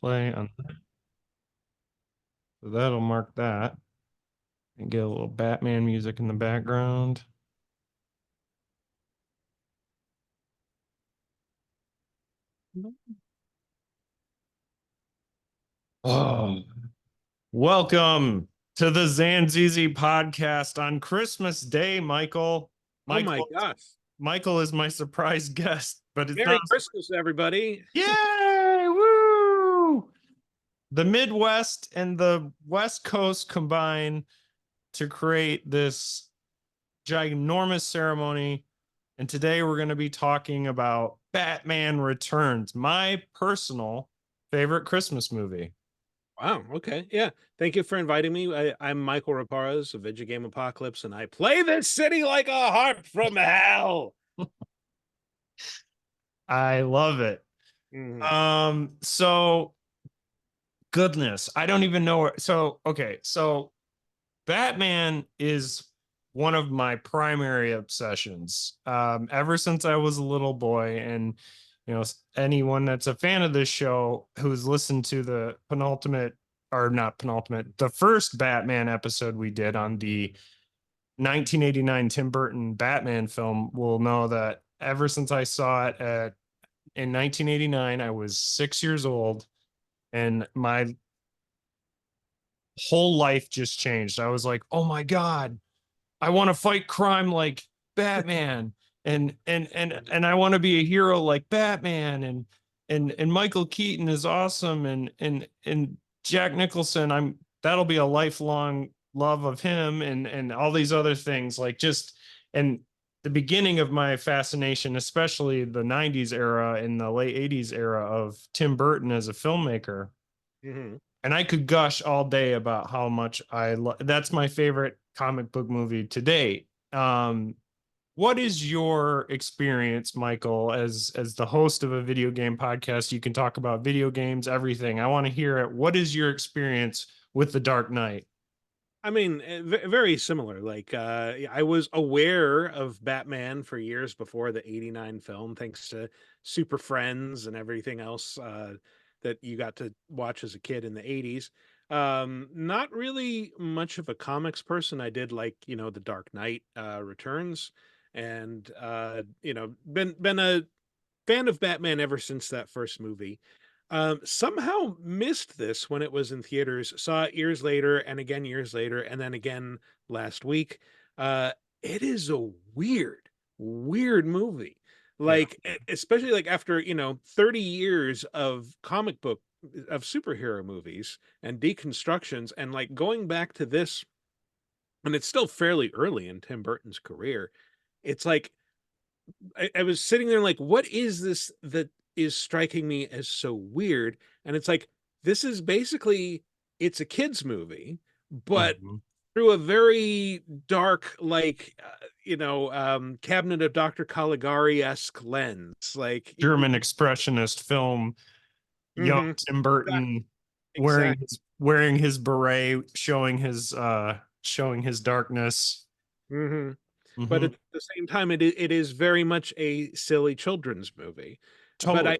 play on that. So that'll mark that. And get a little Batman music in the background. Oh, welcome to the Zanzizi podcast on Christmas Day, Michael. Oh my Michael, gosh. Michael is my surprise guest, but it's not. Merry Christmas, everybody. Yay! Woo! The Midwest and the West Coast combine to create this ginormous ceremony. And today we're going to be talking about Batman Returns, my personal favorite Christmas movie. Wow. Okay. Yeah. Thank you for inviting me. I'm Michael Raparez of VidjagameApocalypse, and I play this city like a harp from hell. I love it. Mhm. So goodness, I don't even know where. So, okay. So Batman is one of my primary obsessions. Ever since I was a little boy, and anyone that's a fan of this show who's listened to the penultimate or not penultimate, the first Batman episode we did on the 1989 Tim Burton Batman film will know that ever since I saw it in 1989, I was 6 years old, and my whole life just changed. I was like, oh my God, I want to fight crime like Batman, and I want to be a hero like Batman, and Michael Keaton is awesome, and Jack Nicholson, that'll be a lifelong love of him, and all these other things, like just and the beginning of my fascination, especially the 90s era and the late 80s era of Tim Burton as a filmmaker. Mhm. And I could gush all day about how much that's my favorite comic book movie to date. What is your experience, Michael, as the host of a video game podcast? You can talk about video games, everything. I want to hear it. What is your experience with The Dark Knight? I mean, very similar. I was aware of Batman for years before the '89 film, thanks to Super Friends and everything else that you got to watch as a kid in the '80s. Not really much of a comics person. I did like, The Dark Knight Returns, and been a fan of Batman ever since that first movie. Somehow missed this when it was in theaters, saw it years later and again years later, and then again last week. It is a weird, weird movie. Yeah. Especially like after, 30 years of comic book of superhero movies and deconstructions, and like going back to this, and it's still fairly early in Tim Burton's career. It's like I was sitting there like, what is this that is striking me as so weird? And it's like, this is basically, it's a kid's movie, but Mhm. through a very dark, Cabinet of Dr. Caligari-esque lens. German expressionist film, young Mhm, Tim Burton exactly. wearing his beret, showing his darkness. Hmm. But Hmm. at the same time, it is very much a silly children's movie. But Totally.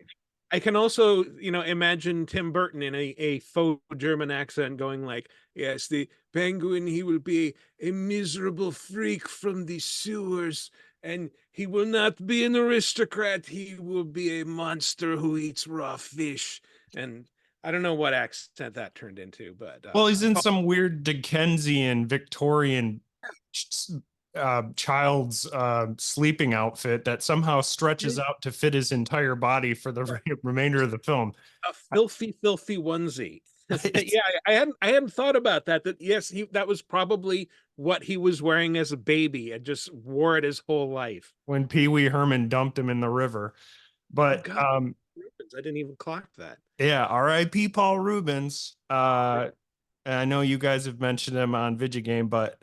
I can also, imagine Tim Burton in a faux German accent going like, yes, the penguin, he will be a miserable freak from the sewers, and he will not be an aristocrat. He will be a monster who eats raw fish. And I don't know what accent that turned into, but Well, he's in some weird Dickensian Victorian child's sleeping outfit that somehow stretches out to fit his entire body for the remainder of the film. a filthy, filthy onesie. Yeah, I hadn't thought about that. That yes, that was probably what he was wearing as a baby and just wore it his whole life. When Pee Wee Herman dumped him in the river. Oh But God, I didn't even clock that. yeah, R.I.P. Paul Rubens. And I know you guys have mentioned him on Vidjagame, but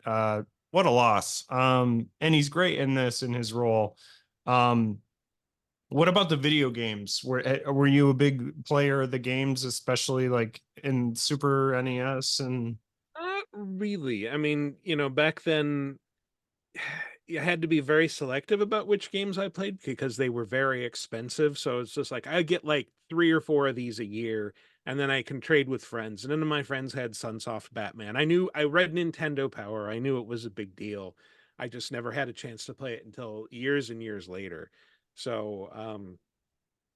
what a loss. And he's great in this in his role. Um, what about the video games? Were you a big player of the games, especially like in Super NES and Not really. I mean, back then you had to be very selective about which games I played because they were very expensive. So it's just like I get like 3 or 4 of these a year, and then I can trade with friends. And none of my friends had Sunsoft Batman. I read Nintendo Power. I knew it was a big deal. I just never had a chance to play it until years and years later. So,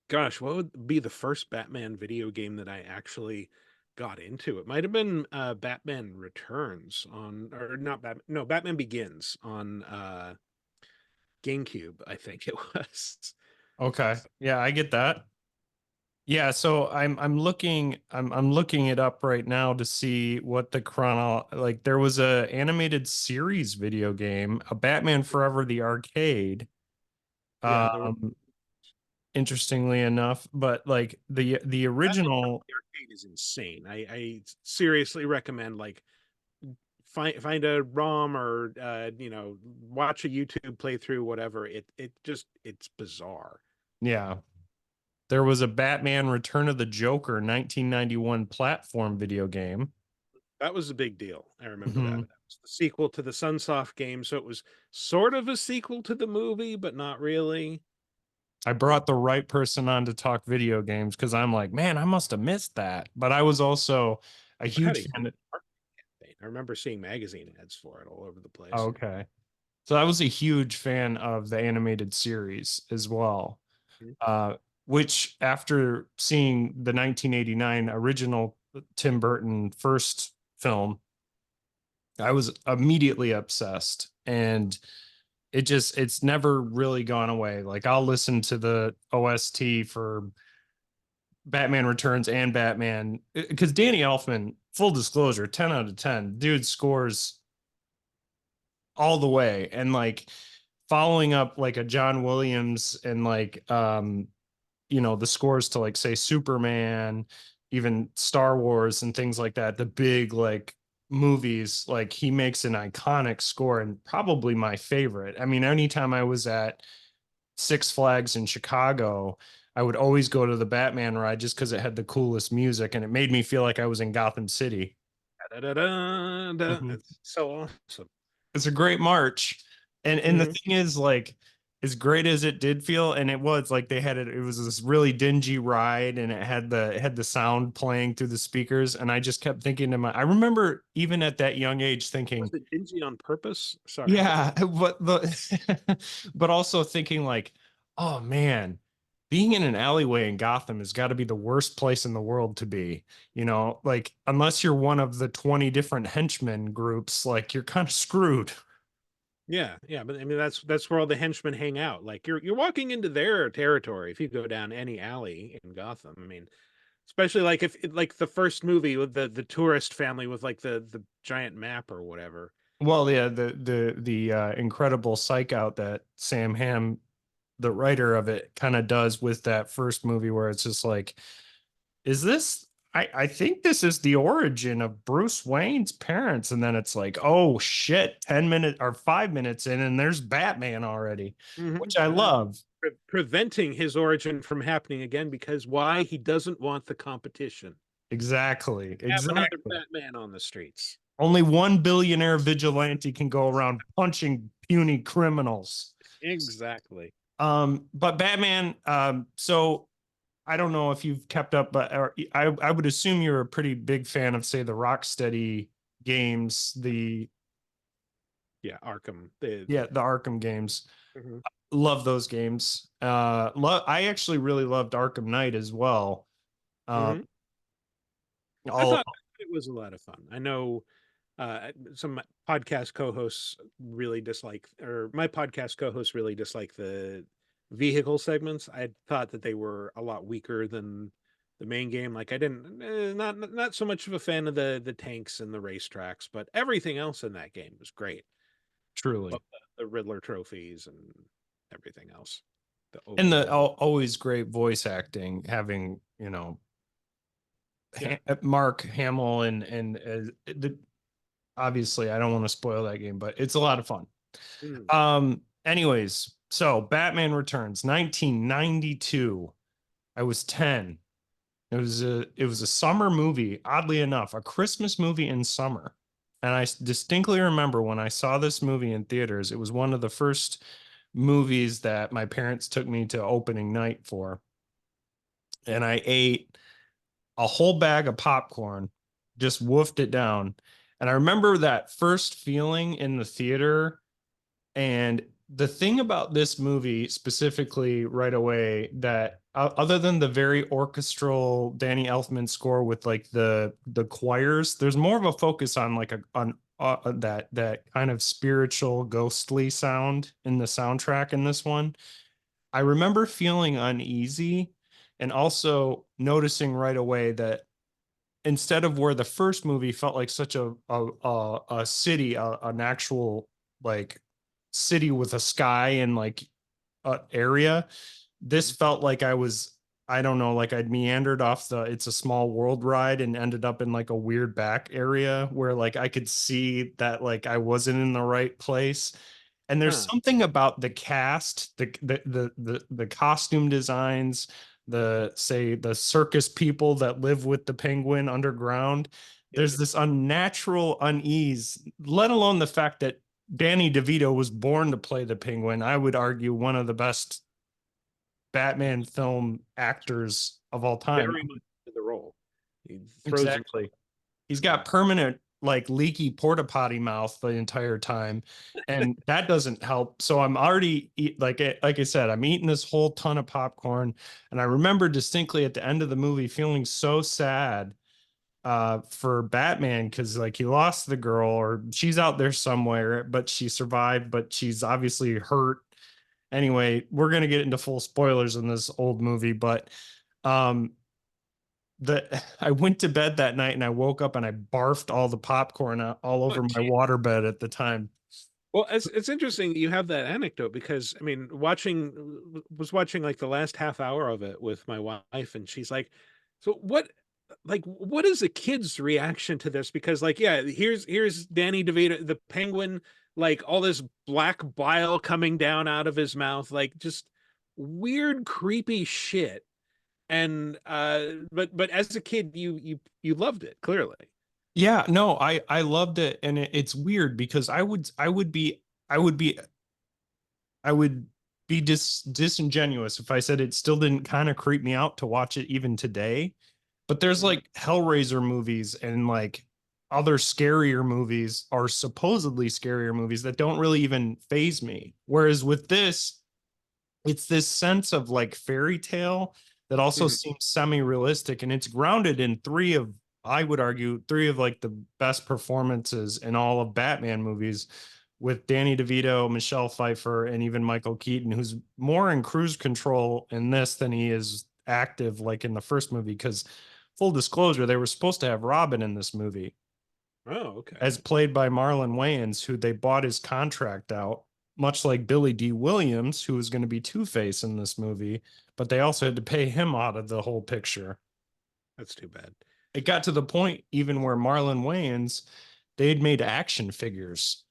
gosh, what would be the first Batman video game that I actually got into? It might have been Batman Returns on, or not Batman, no, Batman Begins on GameCube, I think it was. Okay. Yeah, I get that. Yeah, so I'm looking it up right now to see what the chrono like there was a animated series video game, a Batman Forever the arcade. Yeah, there were Um interestingly enough, but like the Batman original, the Arcade is insane. I seriously recommend like find a ROM or watch a YouTube playthrough, whatever. It just it's bizarre. yeah, there was a Batman Return of the Joker 1991 platform video game. That was a big deal. I remember that. Mhm. That was the sequel to the Sunsoft game, so it was sort of a sequel to the movie, but not really. I brought the right person on to talk video games because I'm like, man, I must have missed that. But I was also a It had a huge huge fan. marketing campaign. I remember seeing magazine ads for it all over the Oh, place. okay. So I was a huge fan of the animated series as well. Mhm. Uh, which after seeing the 1989 original Tim Burton first film, I was immediately obsessed. And it's never really gone away. Like I'll listen to the OST for Batman Returns and Batman because Danny Elfman, full disclosure, 10 out of 10, dude scores all the way. And like following up like a John Williams and like the scores to like say Superman, even Star Wars and things like that, the big like movies, like he makes an iconic score and probably my favorite. I mean, anytime I was at Six Flags in Chicago, I would always go to the Batman ride just because it had the coolest music and it made me feel like I was in Gotham City. Da-da-da-da-da. Mhm. It's so awesome. It's a great march. And the Hmm. thing is, like, as great as it did feel, and it was like they had it was this really dingy ride and it had the sound playing through the speakers. And I just kept thinking I remember even at that young age Was thinking, it dingy on purpose? Sorry. yeah, but also thinking like, oh man, being in an alleyway in Gotham has got to be the worst place in the world to be. Like unless you're one of the 20 different henchmen groups, like you're kind of screwed. Yeah, yeah, but I mean that's where all the henchmen hang out. Like you're walking into their territory if you go down any alley in Gotham. I mean, especially like if like the first movie with the tourist family with like the giant map or whatever. Well, yeah, the incredible psych out that Sam Hamm, the writer of it, kind of does with that first movie where it's just like, is this I think this is the origin of Bruce Wayne's parents. And then it's like, oh shit, 10 minutes or 5 minutes in, and there's Batman already, which Mhm. I love. Preventing his origin from happening again because why he doesn't want the competition. Exactly. Have another Exactly. Batman on the streets. Only one billionaire vigilante can go around punching puny criminals. Exactly. But Batman, so I don't know if you've kept up, but I would assume you're a pretty big fan of, say, the Rocksteady games, Yeah, Arkham. the Arkham games. Mhm. Love those games. I actually really loved Arkham Knight as well. Um, Mhm. I all thought it was a lot of fun. I know some podcast co-hosts really dislike, or my podcast co-hosts really dislike the vehicle segments. I thought that they were a lot weaker than the main game. Like I didn't, not so much of a fan of the tanks and the racetracks, but everything else in that game was great. truly, But the Riddler trophies and everything else, the and the overworld. always great voice acting, having Yeah. Mark Hamill and the obviously I don't want to spoil that game, but it's a lot of fun. Mm. Anyways, so Batman Returns, 1992. I was 10. It was a summer movie, oddly enough, a Christmas movie in summer. And I distinctly remember when I saw this movie in theaters, it was one of the first movies that my parents took me to opening night for. And I ate a whole bag of popcorn, just woofed it down. And I remember that first feeling in the theater. And the thing about this movie specifically right away that other than the very orchestral Danny Elfman score with like the choirs, there's more of a focus on like a on that kind of spiritual ghostly sound in the soundtrack in this one. I remember feeling uneasy and also noticing right away that instead of where the first movie felt like such a city, an actual like city with a sky and like area, this Mhm. felt like I don't know, like I'd meandered off the It's a Small World ride and ended up in like a weird back area where like I could see that like I wasn't in the right place. And there's Huh. something about the cast, the costume designs, the say the circus people that live with the penguin underground. Yeah. There's this unnatural unease, let alone the fact that Danny DeVito was born to play the penguin. I would argue one of the best Batman film actors of all time. Very much in the role. He throws him. Exactly. He's got permanent like leaky porta potty mouth the entire time, and that doesn't help. So I'm already like I said, I'm eating this whole ton of popcorn, and I remember distinctly at the end of the movie feeling so sad for Batman because like he lost the girl or she's out there somewhere, but she survived, but she's obviously hurt. Anyway, we're gonna get into full spoilers in this old movie, but um the I went to bed that night and I woke up and I barfed all the popcorn all Oh, over my gee. waterbed at the time. Well, it's interesting you have that anecdote because I mean, was watching like the last half hour of it with my wife, and she's like, "So what? Like, what is a kid's reaction to this?" Because like, yeah, here's Danny DeVito, the Penguin, like all this black bile coming down out of his mouth, like just weird, creepy shit. And but as a kid, you loved it clearly. Yeah, no, I loved it, and it's weird because I would be I would be disingenuous if I said it still didn't kind of creep me out to watch it even today. But there's Mhm. like Hellraiser movies and like other scarier movies or supposedly scarier movies that don't really even phase me. Whereas with this, it's this sense of like fairy tale that also Mhm. seems semi-realistic, and it's grounded in I would argue three of like the best performances in all of Batman movies with Danny DeVito, Michelle Pfeiffer, and even Michael Keaton, who's more in cruise control in this than he is active like in the first movie. Because full disclosure, they were supposed to have Robin in this movie Oh, okay. as played by Marlon Wayans, who they bought his contract out, much like Billy D. Williams, who was going to be Two Face in this movie, but they also had to pay him out of the whole picture. That's too bad. It got to the point even where Marlon Wayans, they'd made action figures.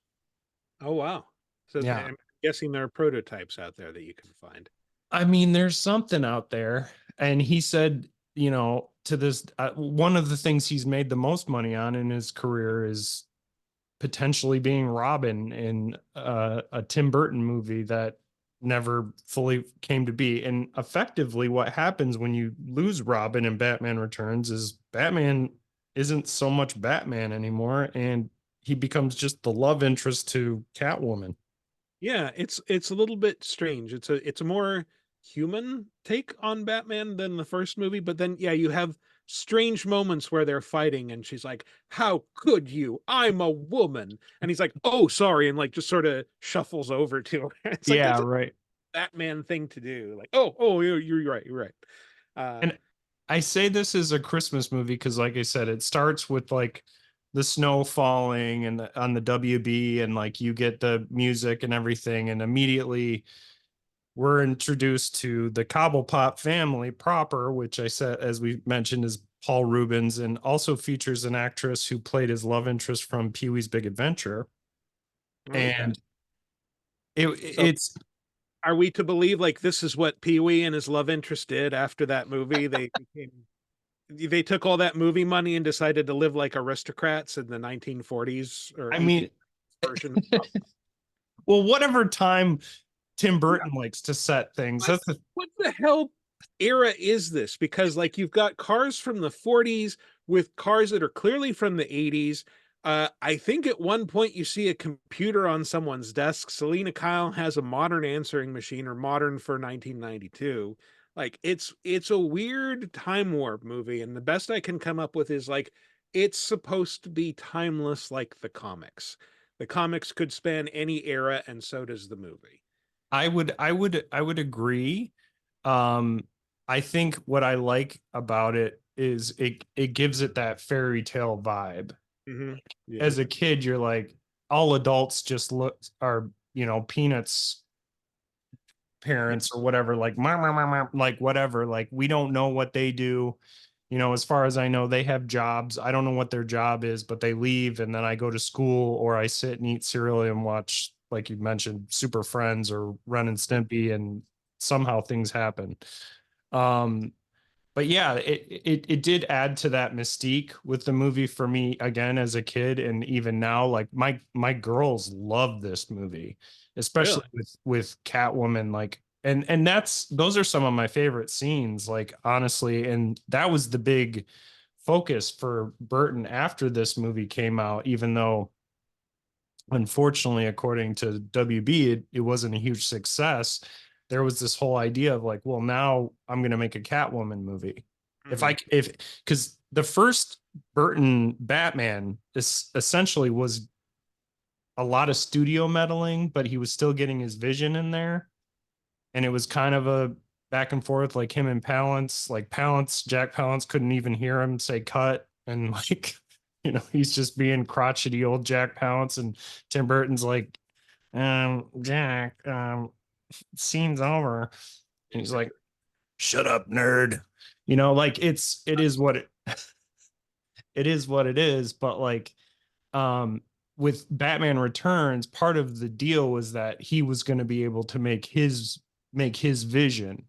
Oh, wow. So Yeah. I'm guessing there are prototypes out there that you can find. I mean, there's something out there. And he said, to this, one of the things he's made the most money on in his career is potentially being Robin in a Tim Burton movie that never fully came to be. And effectively, what happens when you lose Robin in Batman Returns is Batman isn't so much Batman anymore, and he becomes just the love interest to Catwoman. Yeah, it's a little bit strange. It's a more human take on Batman than the first movie, but then yeah, you have strange moments where they're fighting and she's like, "How could you? I'm a woman." And he's like, "Oh, sorry," and like just sort of shuffles over to her. It's like Yeah, that's a right. Batman thing to do. Like, "Oh, you're right, you're right." Uh And I say this is a Christmas movie because, like I said, it starts with like the snow falling and on the WB, and like you get the music and everything, and immediately we're introduced to the Cobblepot family proper, which I said, as we mentioned, is Paul Rubens, and also features an actress who played his love interest from Pee Wee's Big Adventure. okay. And it, So it's, are we to believe like this is what Pee-wee and his love interest did after that movie? They took all that movie money and decided to live like aristocrats in the 1940s or I mean, 18 version. well, whatever time Tim Yeah, Burton likes to set things, what that's the what the hell era is this? Because like you've got cars from the 40s with cars that are clearly from the 80s. I think at one point you see a computer on someone's desk. Selena Kyle has a modern answering machine, or modern for 1992. Like it's a weird time warp movie, and the best I can come up with is like it's supposed to be timeless like the comics. The comics could span any era, and so does the movie. I would agree. Um, I think what I like about it is it gives it that fairy tale vibe. Hmm. Yeah. As a kid, you're like, all adults just look are, peanuts Yeah. parents or whatever, like like whatever. Like we don't know what they do. As far as I know, they have jobs. I don't know what their job is, but they leave and then I go to school or I sit and eat cereal and watch, like you mentioned, Super Friends or Ren and Stimpy, and somehow things happen. Um, but yeah, it did add to that mystique with the movie for me again as a kid, and even now, like my girls love this movie, especially Really? with Catwoman. Like, and those are some of my favorite scenes, like honestly, and that was the big focus for Burton after this movie came out, even though unfortunately, according to WB, it wasn't a huge success. There was this whole idea of like, well, now I'm going to make a Catwoman movie. Hmm. If, because the first Burton Batman is essentially was a lot of studio meddling, but he was still getting his vision in there. And it was kind of a back and forth, like him and Palance, Jack Palance couldn't even hear him say cut. And like, he's just being crotchety old Jack Palance. And Tim Burton's like, Jack, scene's over. And he's like, shut up, nerd. Like it is what it is what it is. But like, um, with Batman Returns, part of the deal was that he was going to be able to make his vision.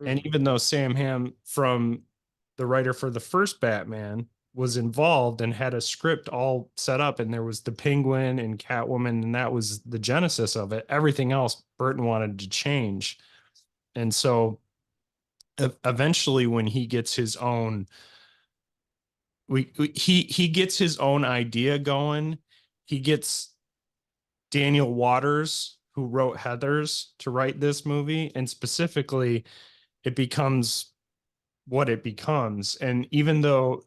And Hmm. even though Sam Hamm, from the writer for the first Batman, was involved and had a script all set up, and there was the Penguin and Catwoman, and that was the genesis of it. Everything else Burton wanted to change. And so eventually, when he gets his own, he gets his own idea going. He gets Daniel Waters, who wrote Heathers, to write this movie, and specifically, it becomes what it becomes. And even though,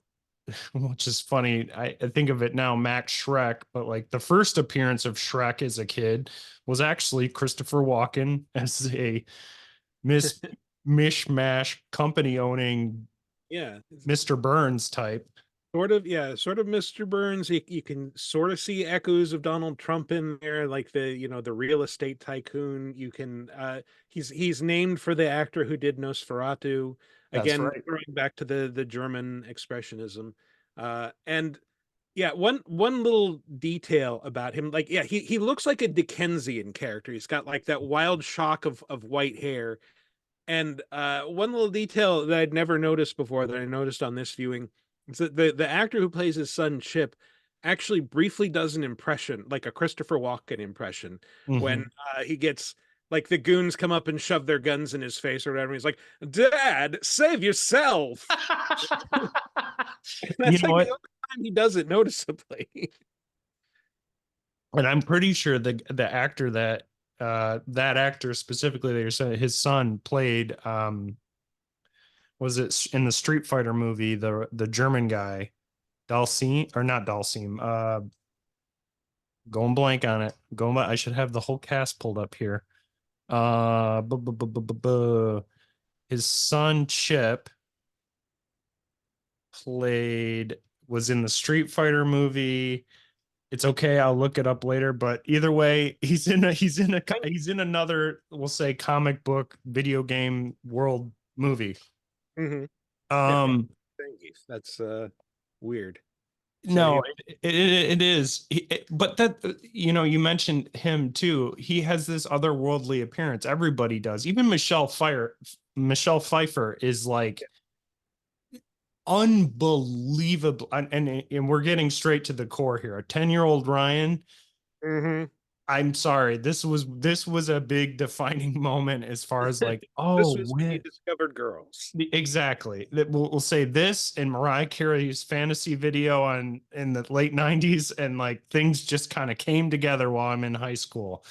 which is funny, I think of it now, Max Shrek, but like the first appearance of Shrek as a kid was actually Christopher Walken as a mis mishmash company owning Yeah. Mr. Burns type. Sort of, yeah, sort of Mr. Burns. You can sort of see echoes of Donald Trump in there, like the real estate tycoon. You can he's named for the actor who did Nosferatu. That's Again, right. throwing back to the German expressionism. And yeah, one little detail about him, like yeah, he looks like a Dickensian character. He's got like that wild shock of white hair. And one little detail that I'd never noticed before that I noticed on this viewing is that the actor who plays his son Chip actually briefly does an impression, like a Christopher Walken impression, when Mm-hmm. he gets like the goons come up and shove their guns in his face or whatever. He's like, "Dad, save yourself." You That's know like the what? only time he does it noticeably. And I'm pretty sure the actor that actor specifically that you're saying, his son played, was it in the Street Fighter movie, the German guy, Dalsim, or not Dalsim, going blank on it. I should have the whole cast pulled up here. His son Chip played was in the Street Fighter movie. It's okay, I'll look it up later. But either way, he's in another, we'll say, comic book video game world movie. Hmm. Yeah, Um, that's weird. So no, it is. But that, you mentioned him too. He has this otherworldly appearance. Everybody does. Even Michelle Pfeiffer is like unbelievable. And we're getting straight to the core here. A 10-year-old Ryan. hmm I'm sorry. This was a big defining moment as far as like, This oh, was when you discovered girls. exactly. That we'll say this and Mariah Carey's fantasy video on in the late 90s, and like things just kind of came together while I'm in high school.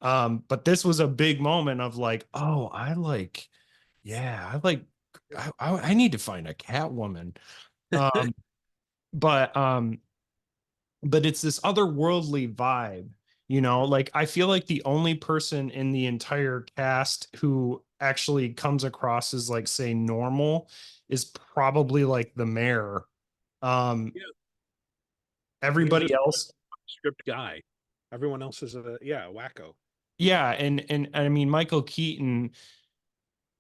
But this was a big moment of like, oh, yeah, I need to find a Catwoman. Um, but it's this otherworldly vibe, like I feel like the only person in the entire cast who actually comes across as like say normal is probably like the mayor. um Yeah, he's Everybody just a else, script guy. Everyone else is a wacko. yeah, and I mean Michael Keaton,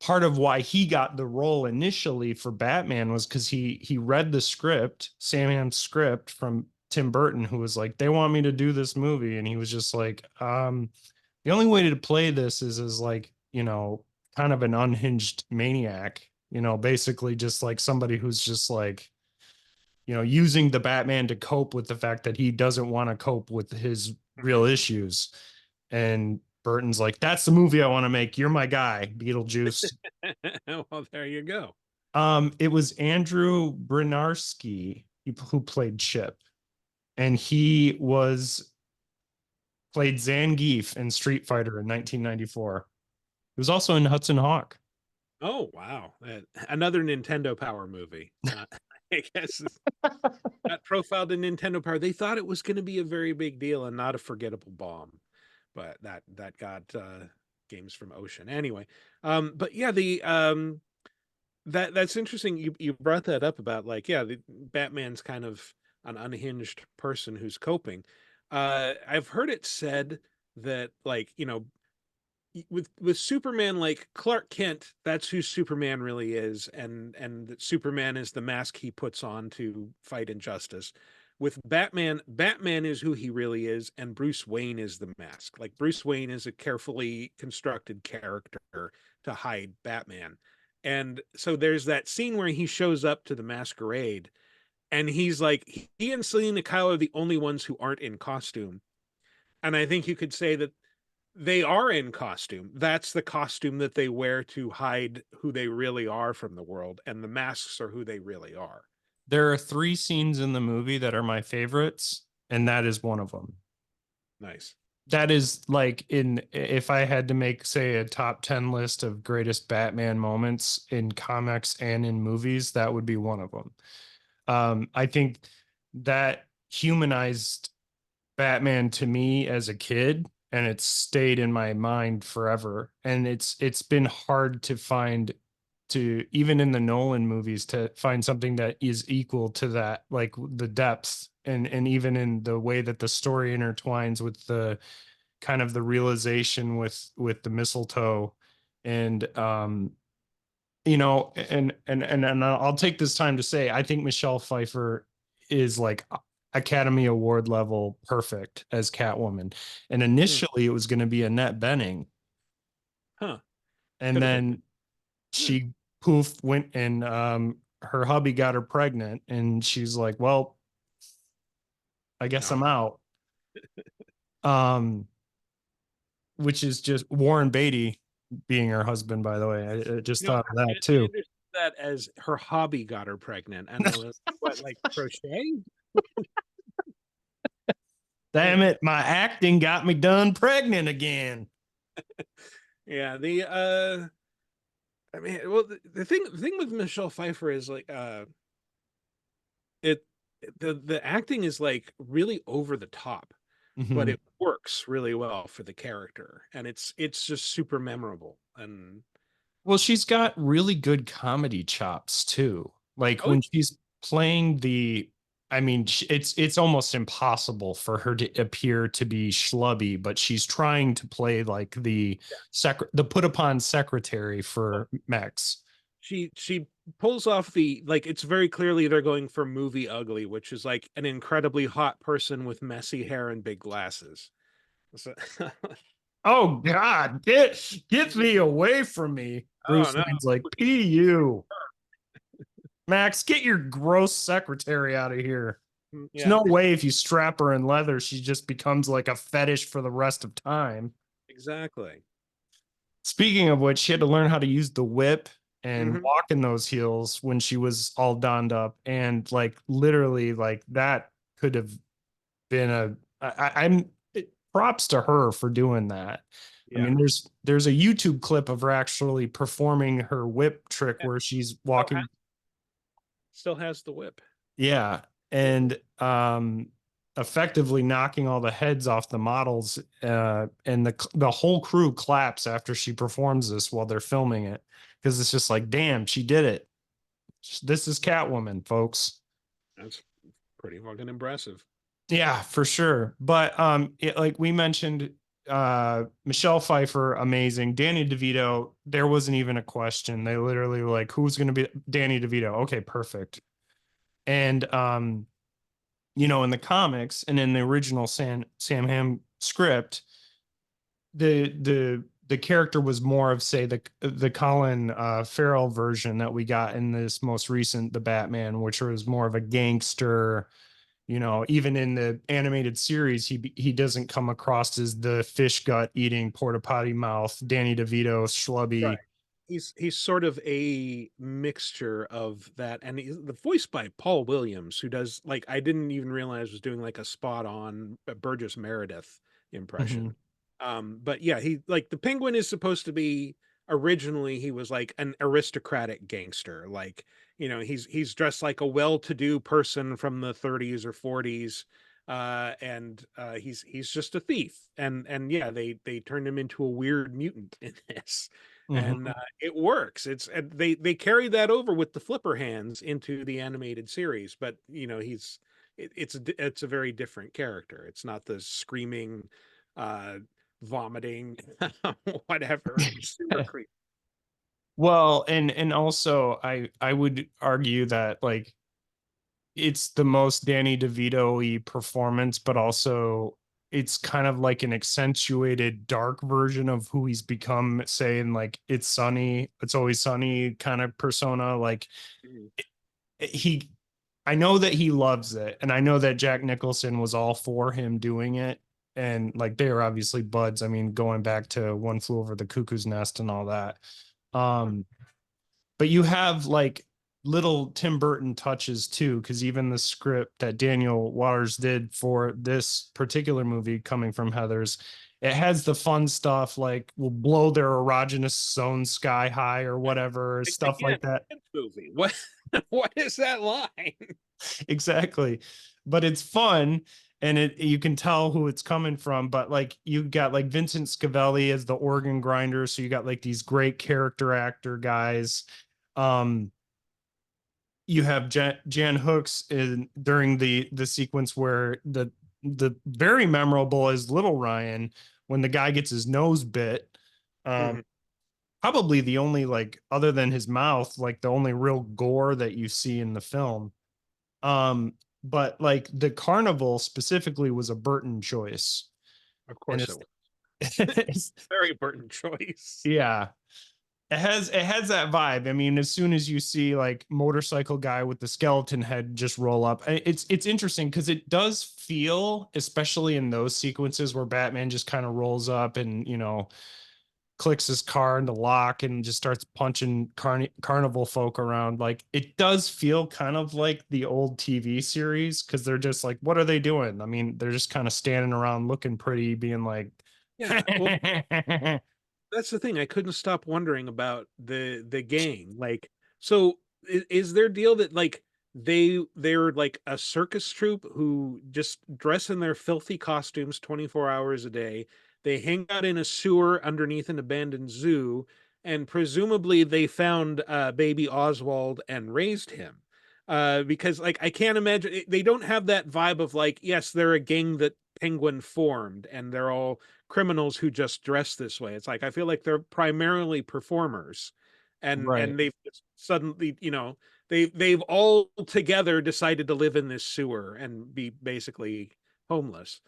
part of why he got the role initially for Batman was because he read the script, Sam script from Tim Burton, who was like, they want me to do this movie, and he was just like, the only way to play this is as like, kind of an unhinged maniac, basically just like somebody who's just like, using the Batman to cope with the fact that he doesn't want to cope with his real issues. And Burton's like, that's the movie I want to make. You're my guy, Beetlejuice. Well, there you go. It was Andrew Bryniarski who played Chip, and he was played Zangief in Street Fighter in 1994. He was also in Hudson Hawk. Oh wow, another Nintendo Power movie. I guess that profiled in Nintendo Power. They thought it was going to be a very big deal and not a forgettable bomb, but that got games from Ocean anyway. But yeah, the that's interesting. You brought that up about like the Batman's kind of an unhinged person who's coping. I've heard it said that like with Superman, like Clark Kent, that's who Superman really is, and that Superman is the mask he puts on to fight injustice. With Batman, Batman is who he really is, and Bruce Wayne is the mask. Like Bruce Wayne is a carefully constructed character to hide Batman. And so there's that scene where he shows up to the masquerade, and he's like, he and Selena Kyle are the only ones who aren't in costume. And I think you could say that they are in costume. That's the costume that they wear to hide who they really are from the world, and the masks are who they really are. There are three scenes in the movie that are my favorites, and that is one of them. Nice. That is like in if I had to make say a top 10 list of greatest Batman moments in comics and in movies, that would be one of them. I think that humanized Batman to me as a kid, and it's stayed in my mind forever. And it's been hard to find, to even in the Nolan movies, to find something that is equal to that, like the depth and even in the way that the story intertwines with the kind of the realization with the mistletoe. And and I'll take this time to say I think Michelle Pfeiffer is like Academy Award level perfect as Catwoman. And Hmm. initially it was going to be Annette Bening, Huh. and Could have been. then Hmm. she poof went and her hubby got her pregnant, and she's like, well, I guess No. I'm out. Um, which is just Warren Beatty being her husband, by the way. I just thought of that I too. understood that as her hobby got her pregnant, and I was what, like crochet? Damn it, my acting got me done pregnant again. Yeah, I mean, well, the thing with Michelle Pfeiffer is like, it the acting is like really over the top, but Mhm. it works really well for the character, and it's just super memorable. And Well, she's got really good comedy chops too. Like oh when she's playing I mean, it's almost impossible for her to appear to be schlubby, but she's trying to play like the put upon secretary yeah, for Max. she pulls off the, like, it's very clearly they're going for movie ugly, which is like an incredibly hot person with messy hair and big glasses. So, Oh God, get me away from me. oh Bruce no, Wayne's like, PU. Max, get your gross secretary out of here. There's Yeah, no way if you strap her in leather, she just becomes like a fetish for the rest of time. exactly. Speaking of which, she had to learn how to use the whip and Hmm. walk in those heels when she was all donned up. And like literally, like that could have been I'm props to her for doing that. I Yeah. mean, there's a YouTube clip of her actually performing her whip trick Yeah. where she's Still walking. still has the whip. Yeah. And effectively knocking all the heads off the models, and the whole crew claps after she performs this while they're filming it, because it's just like, damn, she did it. This is Catwoman, folks. That's pretty fucking impressive. Yeah, for sure. But like we mentioned, Michelle Pfeiffer, amazing. Danny DeVito, there wasn't even a question. They literally were like, who's going to be Danny DeVito? Okay, perfect. And in the comics and in the original Sam Ham script, the character was more of, say, the Colin Farrell version that we got in this most recent The Batman, which was more of a gangster. Even in the animated series, he doesn't come across as the fish gut eating porta potty mouth Danny DeVito Right. schlubby. He's sort of a mixture of that, and he's the voiced by Paul Williams, who does, like, I didn't even realize was doing like a spot on Burgess Meredith Mm-hmm. impression. But yeah, he, like, the Penguin is supposed to be, originally he was like an aristocratic gangster, like, he's dressed like a well-to-do person from the 30s or 40s, and he's just a thief, and yeah, they turned him into a weird mutant in this, and Mm-hmm. it works. It's and they carry that over with the flipper hands into the animated series, but it's a very different character. It's not the screaming, uh, vomiting, whatever, super creepy. Well, and also I would argue that like it's the most Danny DeVito-y performance, but also it's kind of like an accentuated dark version of who he's become, say, in like It's Always Sunny kind of persona. Like Mhm. he I know that he loves it, and I know that Jack Nicholson was all for him doing it. And like they are obviously buds. I mean, going back to One Flew Over the Cuckoo's Nest and all that. Um, but you have like little Tim Burton touches too, because even the script that Daniel Waters did for this particular movie, Coming from Heather's, it has the fun stuff like will blow their erogenous zone sky high or whatever, stuff Again, like that. kids movie. What what is that line? Exactly. But it's fun, and you can tell who it's coming from. But like you got like Vincent Scavelli as the organ grinder, so you got like these great character actor guys. Um, you have Jan Hooks in during the sequence where the very memorable is Little Ryan when the guy gets his nose bit. Um, Mhm. Probably the only, like, other than his mouth, like the only real gore that you see in the film. Um, but like the carnival specifically was a Burton choice, Of and course it was. it's Very Burton choice. yeah, it has that vibe. I mean, as soon as you see like motorcycle guy with the skeleton head just roll up, it's interesting because it does feel, especially in those sequences where Batman just kind of rolls up and clicks his car into lock and just starts punching carnival folk around. Like it does feel kind of like the old TV series because they're just like, what are they doing? I mean, they're just kind of standing around looking pretty, being like, Yeah, well, that's the thing. I couldn't stop wondering about the gang. Like, so is their deal that, like, they're like a circus troupe who just dress in their filthy costumes 24 hours a day. They hang out in a sewer underneath an abandoned zoo, and presumably they found baby Oswald and raised him. Because, like, I can't imagine, they don't have that vibe of like, yes, they're a gang that Penguin formed and they're all criminals who just dress this way. It's like I feel like they're primarily performers, right. and they've just suddenly, they've all together decided to live in this sewer and be basically homeless.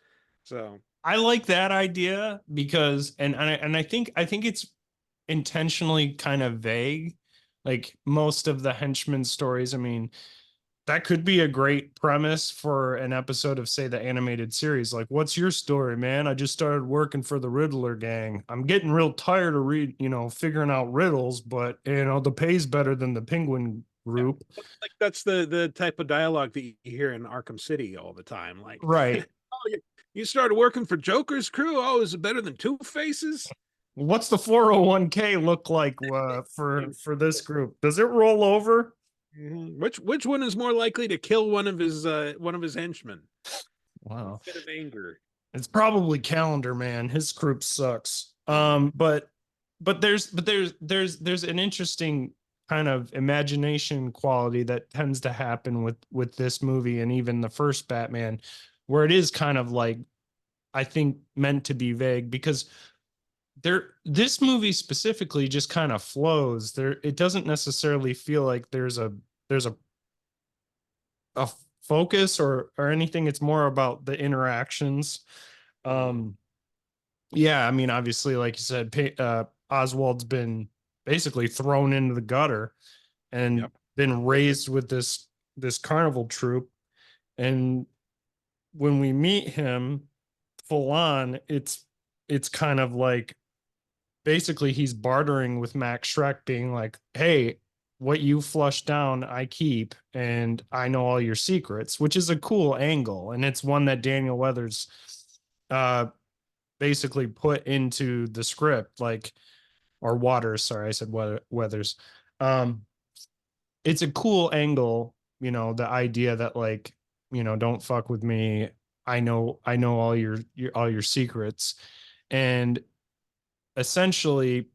So I like that idea because, and I think it's intentionally kind of vague. Like most of the henchman stories, I mean, that could be a great premise for an episode of, say, the animated series. Like, what's your story, man? I just started working for the Riddler gang. I'm getting real tired of figuring out riddles, but the pay's better than the Penguin Yeah. group. Like that's the type of dialogue that you hear in Arkham City all the time. Like, Right. oh, you started working for Joker's crew. Oh, is it better than Two Faces? What's the 401k look like for this group? Does it roll over? Which one is more likely to kill one of his henchmen? Wow. Fit of anger. It's probably Calendar Man. His group sucks. But there's an interesting kind of imagination quality that tends to happen with this movie and even the first Batman, where it is kind of like, I think, meant to be vague, because this movie specifically just kind of flows. It doesn't necessarily feel like there's a focus or anything. It's more about the interactions. Um, yeah, I mean, obviously, like you said, Oswald's been basically thrown into the gutter and Yep. been raised with this carnival troupe. And when we meet him full on, it's kind of like, basically he's bartering with Max Shrek, being like, "Hey, what you flush down, I keep, and I know all your secrets," which is a cool angle, and it's one that Daniel Weathers uh basically put into the script, like, or Waters, sorry, I said Weathers. Um, it's a cool angle, the idea that, like, don't fuck with me. I know all your secrets. And essentially,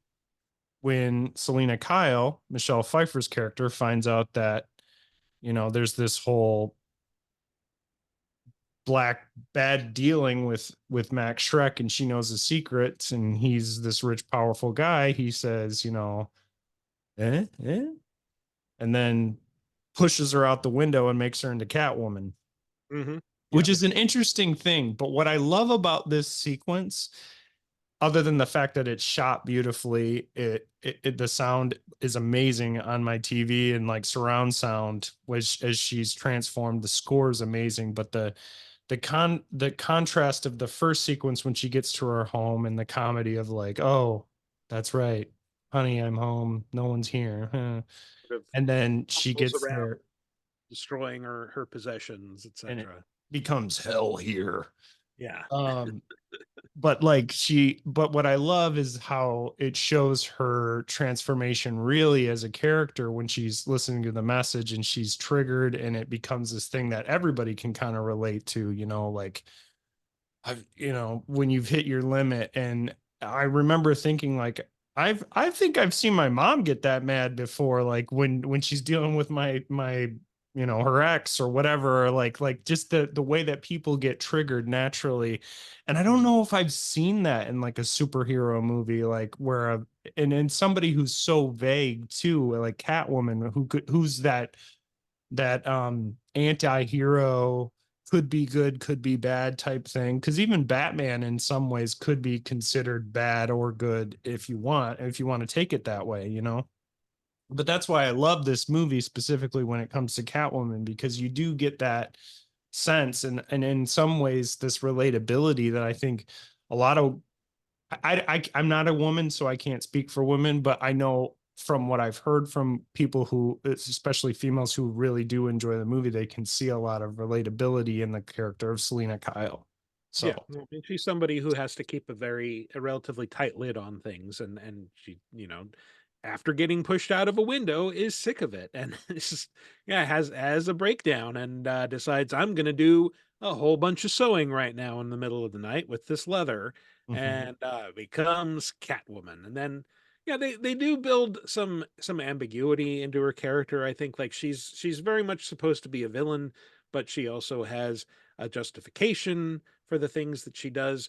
when Selena Kyle, Michelle Pfeiffer's character, finds out that, there's this whole black bad dealing with Max Shrek, and she knows his secrets, and he's this rich, powerful guy, he says, eh? And then pushes her out the window and makes her into Catwoman, Mm-hmm. which Yep. is an interesting thing. But what I love about this sequence, other than the fact that it's shot beautifully, the sound is amazing on my TV, and like surround sound, which, as she's transformed, the score is amazing. But the contrast of the first sequence when she gets to her home, and the comedy of, like, "Oh, that's right, honey, I'm home, no one's here," huh. Sort of And then she stumbles gets around, there destroying her possessions, and it etc. becomes hell here. Yeah. um but what I love is how it shows her transformation really as a character when she's listening to the message and she's triggered, and it becomes this thing that everybody can kind of relate to, like, when you've hit your limit. And I remember thinking, like, I think I've seen my mom get that mad before, like when she's dealing with my her ex or whatever, or like just the way that people get triggered naturally. And I don't Mhm. know if I've seen that in like a superhero movie, like where and somebody who's so vague too, like Catwoman, who's that anti-hero, could be good, could be bad type thing. Because even Batman in some ways could be considered bad or good, if you want to take it that way. But that's why I love this movie specifically when it comes to Catwoman, because you do get that sense, and in some ways this relatability that I think a lot of, I'm not a woman, so I can't speak for women, but I know from what I've heard from people who, especially females, who really do enjoy the movie, they can see a lot of relatability in the character of Selena Kyle. Yeah, So, well, and she's somebody who has to keep a relatively tight lid on things, and she, after getting pushed out of a window, is sick of it, and it's just, yeah, has a breakdown, and decides, I'm going to do a whole bunch of sewing right now in the middle of the night with this leather, mhm. and becomes Catwoman. And then, yeah, they do build some ambiguity into her character. I think, like, she's very much supposed to be a villain, but she also has a justification for the things that she does.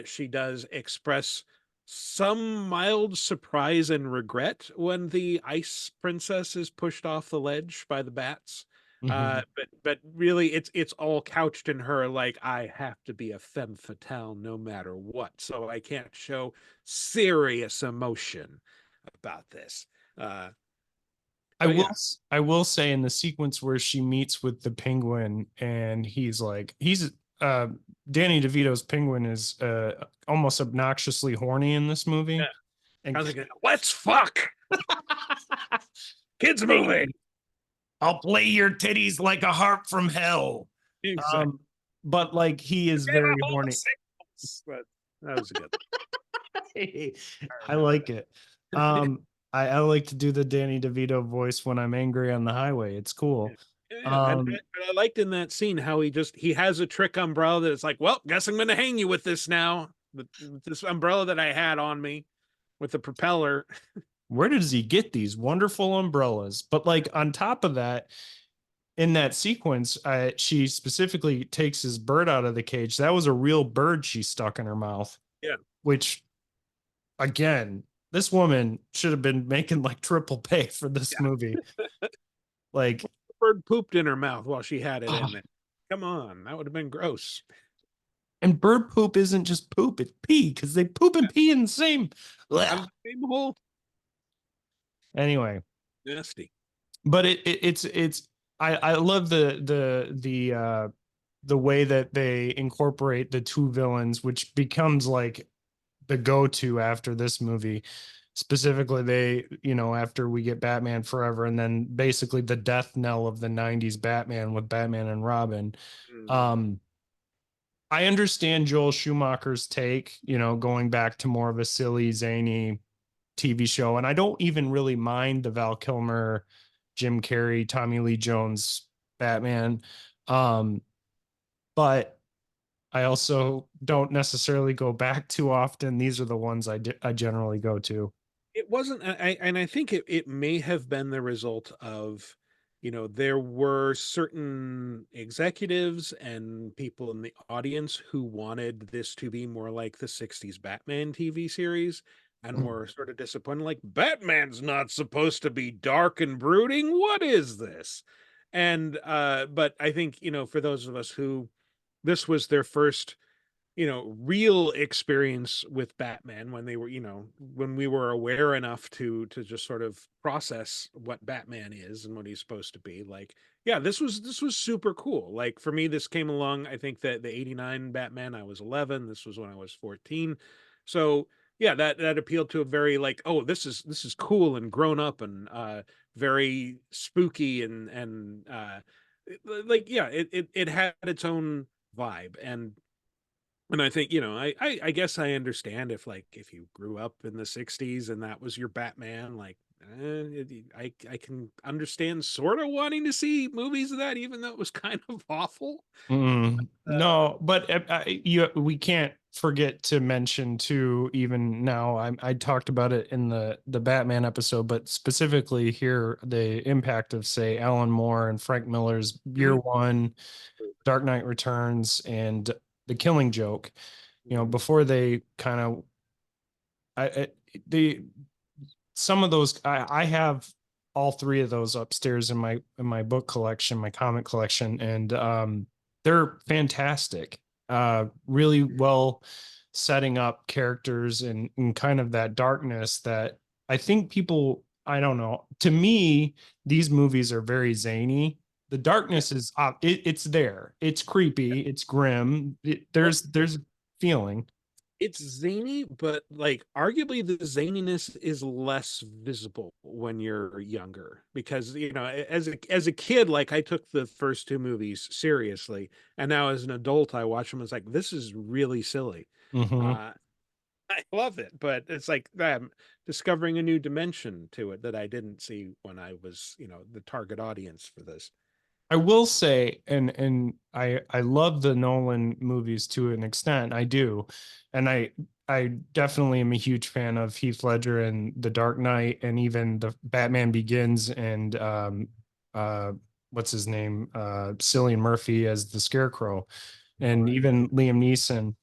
She does express some mild surprise and regret when the ice princess is pushed off the ledge by the bats. Mhm. But really, it's all couched in her, like, I have to be a femme fatale no matter what, so I can't show serious emotion about this. Uh, I Oh will yeah. I will say in the sequence where she meets with the penguin and he's uh Danny DeVito's penguin is almost obnoxiously horny in this Yeah. movie. I And was like, let's fuck. Kids movie. I'll play your titties like a harp from hell. Exactly. Um, but like he is Get very up all the horny. signals. But that was good. I I remember like it. Um, I like to do the Danny DeVito voice when I'm angry on the highway. It's Yeah. cool. Yeah, Um, and I liked in that scene how he has a trick umbrella that it's like, well, guess I'm gonna hang you with this now. With this umbrella that I had on me with the propeller. where does he get these wonderful umbrellas? But like on top of that, in that sequence, she specifically takes his bird out of the cage. That was a real bird she stuck in her mouth, Yeah. which again, this woman should have been making like triple pay for this Yeah. movie. Like, Bird pooped in her mouth while she had it oh, in there. Come on, that would have been gross. and bird poop isn't just poop, it's pee because they poop and pee in the same. Out of Blech. the same hole. Anyway, Nasty. but it's I love the way that they incorporate the two villains, which becomes like the go-to after this movie. Specifically, they, after we get Batman Forever and then basically the death knell of the 90s Batman with Batman and Robin. Mm. Um, I understand Joel Schumacher's take, going back to more of a silly, zany TV show. And I don't even really mind the Val Kilmer, Jim Carrey, Tommy Lee Jones Batman. Um, but I also don't necessarily go back too often. These are the ones I generally go to. It wasn't, and I think it may have been the result of, there were certain executives and people in the audience who wanted this to be more like the 60s Batman TV series and were sort of disappointed, like, Batman's not supposed to be dark and brooding. What is this? And but I think, for those of us who this was their first real experience with Batman when they were, when we were aware enough to just sort of process what Batman is and what he's supposed to be. Like, yeah, this was super cool. Like for me, this came along, I think that the 89 Batman, I was 11, this was when I was 14. So yeah, that appealed to a very like, oh, this is cool and grown up and very spooky and like yeah, it had its own vibe. And I think, I guess I understand if like if you grew up in the 60s and that was your Batman, like I can understand sort of wanting to see movies of that, even though it was kind of awful. No, but we can't forget to mention too. Even now, I talked about it in the Batman episode, but specifically here, the impact of say Alan Moore and Frank Miller's Year Mhm. One, Dark Knight Returns, and The Killing Joke. Mhm. Before they kind of, I the some of those I have all three of those upstairs in my book collection, my comic collection, and they're fantastic. Really well setting up characters and kind of that darkness that I think people, I don't know. To me, these movies are very zany. The Yeah. darkness is it's there. It's creepy. It's grim. Well, There's feeling. it's zany, but like arguably the zaniness is less visible when you're younger because as a kid, like I took the first two movies seriously, and now as an adult I watch them. It's like this is really silly. Mhm. Uh, I love it, but it's like I'm discovering a new dimension to it that I didn't see when I was, the target audience for this. I will say, and I love the Nolan movies to an extent. I do, and I definitely am a huge fan of Heath Ledger and The Dark Knight, and even the Batman Begins and uh what's his name, Cillian Murphy as the Scarecrow, and Right. even Liam Neeson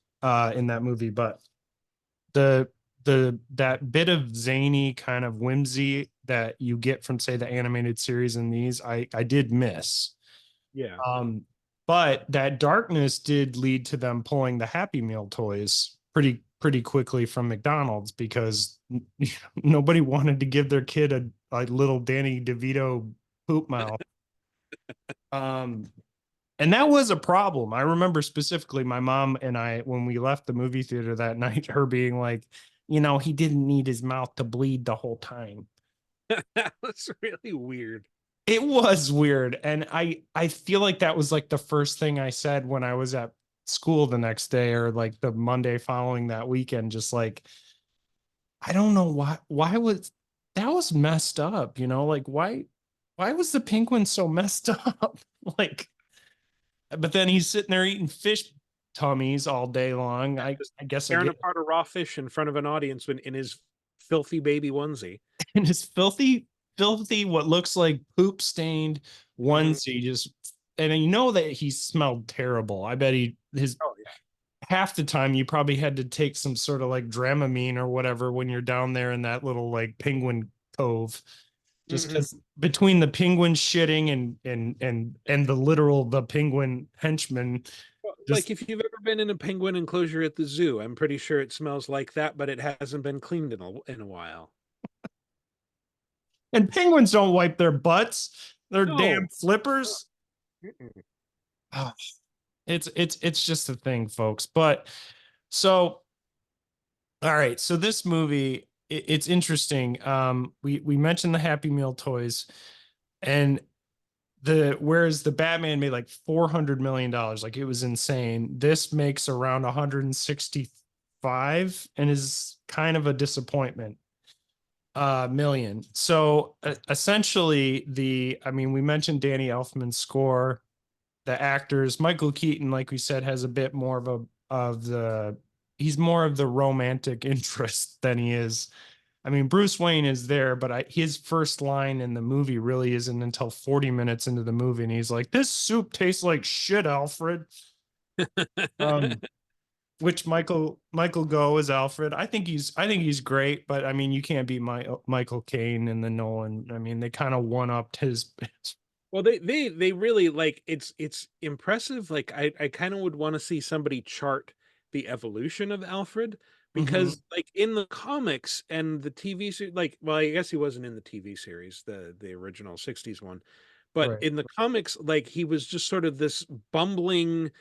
in that movie. But the that bit of zany kind of whimsy that you get from say the animated series in these, I did miss. Yeah. Um, but that darkness did lead to them pulling the Happy Meal toys pretty quickly from McDonald's because nobody wanted to give their kid a little Danny DeVito poop mouth. Um, and that was a problem. I remember specifically my mom and I, when we left the movie theater that night, her being like, he didn't need his mouth to bleed the whole time. That was really weird. It was weird. And I feel like that was like the first thing I said when I was at school the next day or like the Monday following that weekend, just like, I don't know why was that was messed up, like why was the penguin so messed up? Like, but then he's sitting there eating fish tummies all day long. Just I guess I tearing get apart a raw fish in front of an audience in his filthy baby onesie. in his filthy, what looks like poop stained Mhm. onesie, just and you know that he smelled terrible. I bet his Oh yeah. half the time you probably had to take some sort of like Dramamine or whatever when you're down there in that little like penguin cove. Just Mhm. because between the penguin shitting and the penguin henchman, Well, like just if you've ever been in a penguin enclosure at the zoo, I'm pretty sure it smells like that, but it hasn't been cleaned in a while. and penguins don't wipe their butts, they're damn No. flippers. Mm-mm. Oh, it's just a thing, folks. But so all right, so this movie, it's interesting. We mentioned the Happy Meal toys, and whereas the Batman made like $400 million, like it was insane. This makes around 165 and is kind of a disappointment. Million. So essentially, I mean, we mentioned Danny Elfman's score, the actors. Michael Keaton, like we said, has a bit more of the he's more of the romantic interest than he is. I mean, Bruce Wayne is there, but his first line in the movie really isn't until 40 minutes into the movie, and he's like, "This soup tastes like shit, Alfred." Um, which Michael Go is Alfred. I think he's great, but I mean, you can't beat Michael Caine and the Nolan. I mean, they kind of one upped his. Well, they really like it's impressive. Like I kind of would want to see somebody chart the evolution of Alfred Mhm. because like in the comics and the TV series, like well, I guess he wasn't in the TV series, the original 60s one, but Right. in the comics, like he was just sort of this bumbling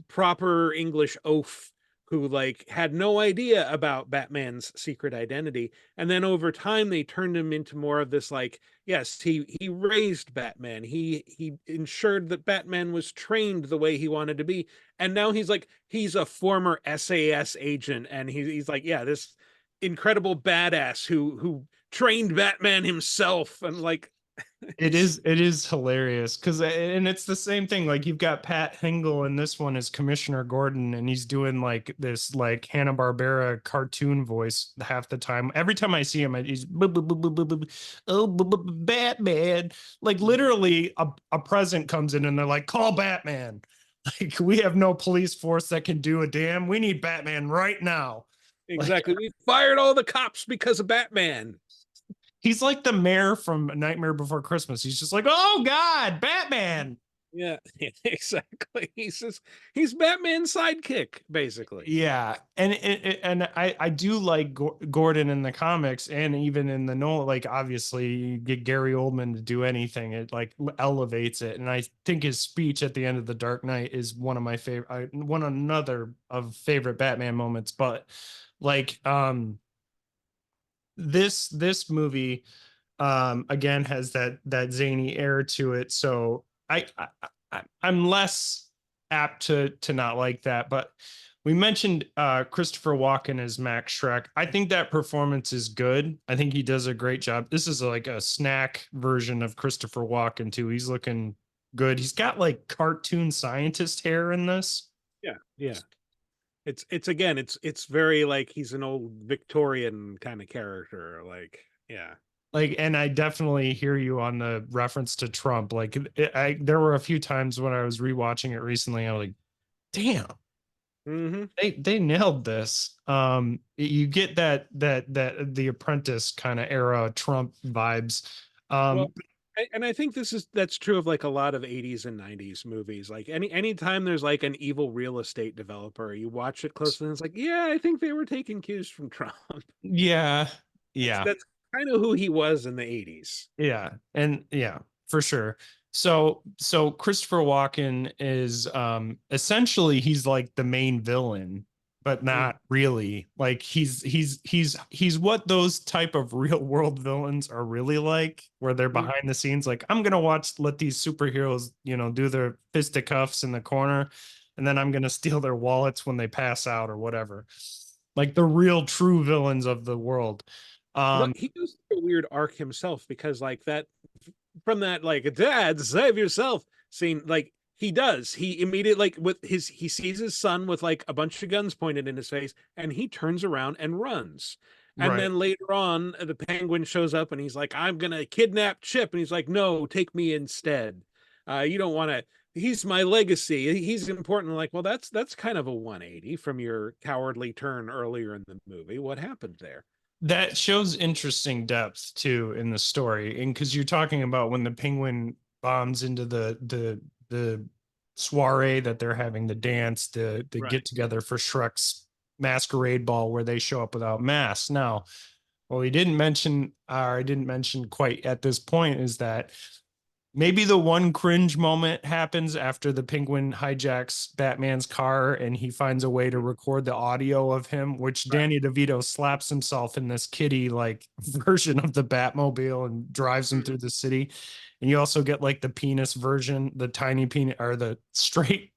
proper English oaf who like had no idea about Batman's secret identity. And then over time they turned him into more of this like yes, he raised Batman. He ensured that Batman was trained the way he wanted to be. And now he's a former SAS agent and he's like, yeah, this incredible badass who trained Batman himself and like It it's is it is hilarious because and it's the same thing. Like you've got Pat Hingle in this one as Commissioner Gordon, and he's doing like this like Hanna-Barbera cartoon voice half the time. Every time I see him, he's oh Batman. Like literally, a president comes in and they're like, "Call Batman." Like we have no police force that can do a damn. We need Batman right now. Like exactly. We fired all the cops because of Batman. he's like the mayor from Nightmare Before Christmas. He's just like, "Oh God, Batman." Yeah, exactly. He's Batman's sidekick, basically. Yeah, and I do like Gordon in the comics and even in the Nolan. Like obviously, you get Gary Oldman to do anything, it like elevates it. And I think his speech at the end of The Dark Knight is one of my favorite, one another of favorite Batman moments. But like this movie again has that zany air to it, so I'm less apt to not like that. But we mentioned Christopher Walken as Max Shrek. I think that performance is good. I think he does a great job. This is like a snack version of Christopher Walken too. He's looking good. He's got like cartoon scientist hair in this. Yeah, yeah. It's again, it's very like he's an old Victorian kind of character. Like, yeah. Like, and I definitely hear you on the reference to Trump. Like there were a few times when I was rewatching it recently, I was like, damn, Hmm. they nailed this. You get that the Apprentice kind of era Trump vibes. Well, Um And I think that's true of like a lot of 80s and 90s movies. Like anytime there's like an evil real estate developer, you watch it closely and it's like, yeah, I think they were taking cues from Trump. Yeah. That's Yeah. that's kind of who he was in the 80s. Yeah. And yeah, for sure. So Christopher Walken is essentially he's like the main villain, but Mm, not really. Like he's what those type of real world villains are really like, where they're mm. behind the scenes like I'm going to let these superheroes, do their fisticuffs in the corner, and then I'm going to steal their wallets when they pass out or whatever. Like the real true villains of the world. Well, Um he goes through a weird arc himself because like that from that like dad save yourself scene, like he immediately like with his he sees his son with like a bunch of guns pointed in his face and he turns around and runs. And right. then later on the penguin shows up and he's like, I'm gonna kidnap Chip, and he's like, no, take me instead. You don't want to, he's my legacy, he's important. Like, well, that's kind of a 180 from your cowardly turn earlier in the movie. What happened there? That shows interesting depth too in the story, and because you're talking about when the penguin bombs into the soiree that they're having, the dance, the Right. get together for Shrek's masquerade ball where they show up without masks. Now, what we didn't mention, or I didn't mention quite at this point, is that maybe the one cringe moment happens after the penguin hijacks Batman's car and he finds a way to record the audio of him, which Right. Danny DeVito slaps himself in this kitty like version of the Batmobile and drives him through the city. And you also get like the penis version, the tiny penis or the straight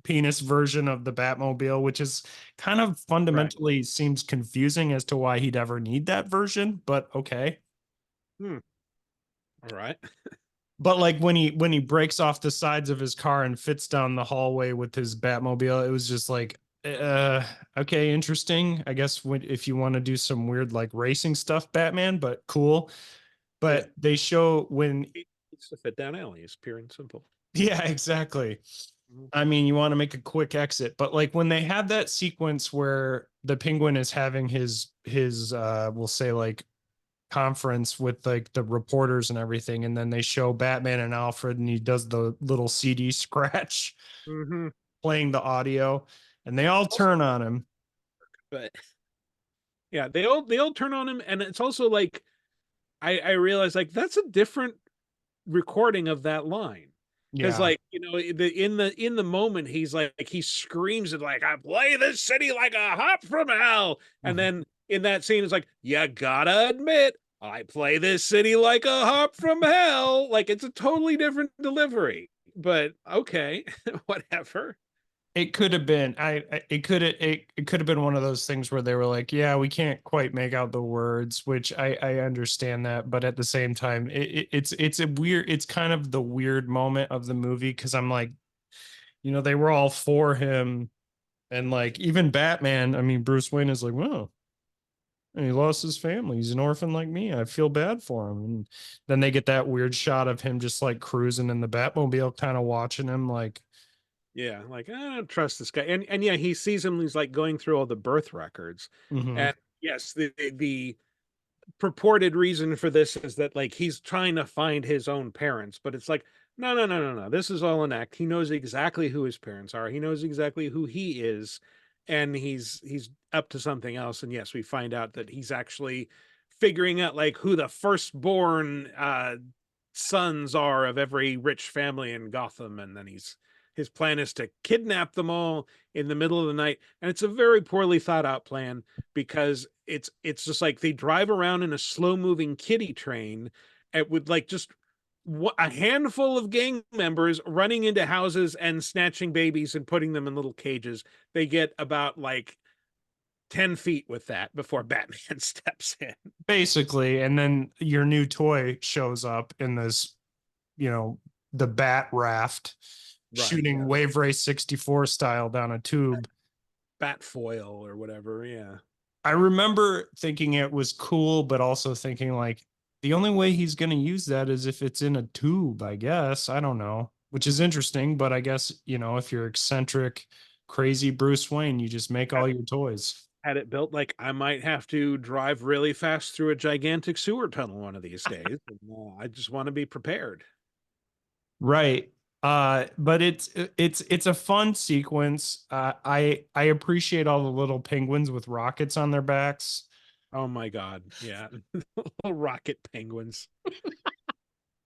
penis version of the Batmobile, which is kind of Right. fundamentally seems confusing as to why he'd ever need that version, but okay. Hmm. All right. But like when he breaks off the sides of his car and fits down the hallway with his Batmobile, it was just like, okay, interesting. I guess if you want to do some weird like racing stuff, Batman, but cool. Yeah. But they show when, It's the fit down alley. It's pure and simple. yeah, exactly. Mhm. I mean, you want to make a quick exit, but like when they have that sequence where the penguin is having his we'll say like conference with like the reporters and everything, and then they show Batman and Alfred and he does the little CD scratch Mhm. playing the audio and they all Also, turn on him. but yeah, they all turn on him, and it's also like I realize like that's a different recording of that line. Because Yeah. like in the moment he screams it like, I play this city like a hop from hell, and Mhm. then in that scene it's like, you gotta admit I play this city like a hop from hell. Like it's a totally different delivery, but okay. Whatever. It could have been it could have been one of those things where they were like, yeah, we can't quite make out the words, which I understand that, but at the same time it's kind of the weird moment of the movie because I'm like, they were all for him. And like even Batman, I mean, Bruce Wayne is like, well, and he lost his family. He's an orphan like me. I feel bad for him. And then they get that weird shot of him just like cruising in the Batmobile, kind of watching him like, Yeah, like I don't trust this guy, and yeah, he sees him. He's like going through all the birth records, mhm. and yes, the purported reason for this is that like he's trying to find his own parents, but it's like, no, no, no, no, no, this is all an act. He knows exactly who his parents are, he knows exactly who he is, and he's up to something else. And yes, we find out that he's actually figuring out like who the firstborn sons are of every rich family in Gotham, and then his plan is to kidnap them all in the middle of the night. And it's a very poorly thought out plan because it's just like they drive around in a slow moving kiddie train with like just a handful of gang members running into houses and snatching babies and putting them in little cages. They get about like 10 feet with that before Batman steps in. Basically. And then your new toy shows up in this, you know, the Bat Raft Right. shooting Yeah. Wave Race 64 style down a tube. Bat foil or whatever. Yeah. I remember thinking it was cool, but also thinking like the only way he's going to use that is if it's in a tube, I guess. I don't know, which is interesting, but I guess, if you're eccentric, crazy Bruce Wayne, you just make all your toys. had it built, like I might have to drive really fast through a gigantic sewer tunnel one of these days. And, I just want to be prepared. Right. But it's a fun sequence. I appreciate all the little penguins with rockets on their backs. Oh my God. Yeah. Little rocket penguins.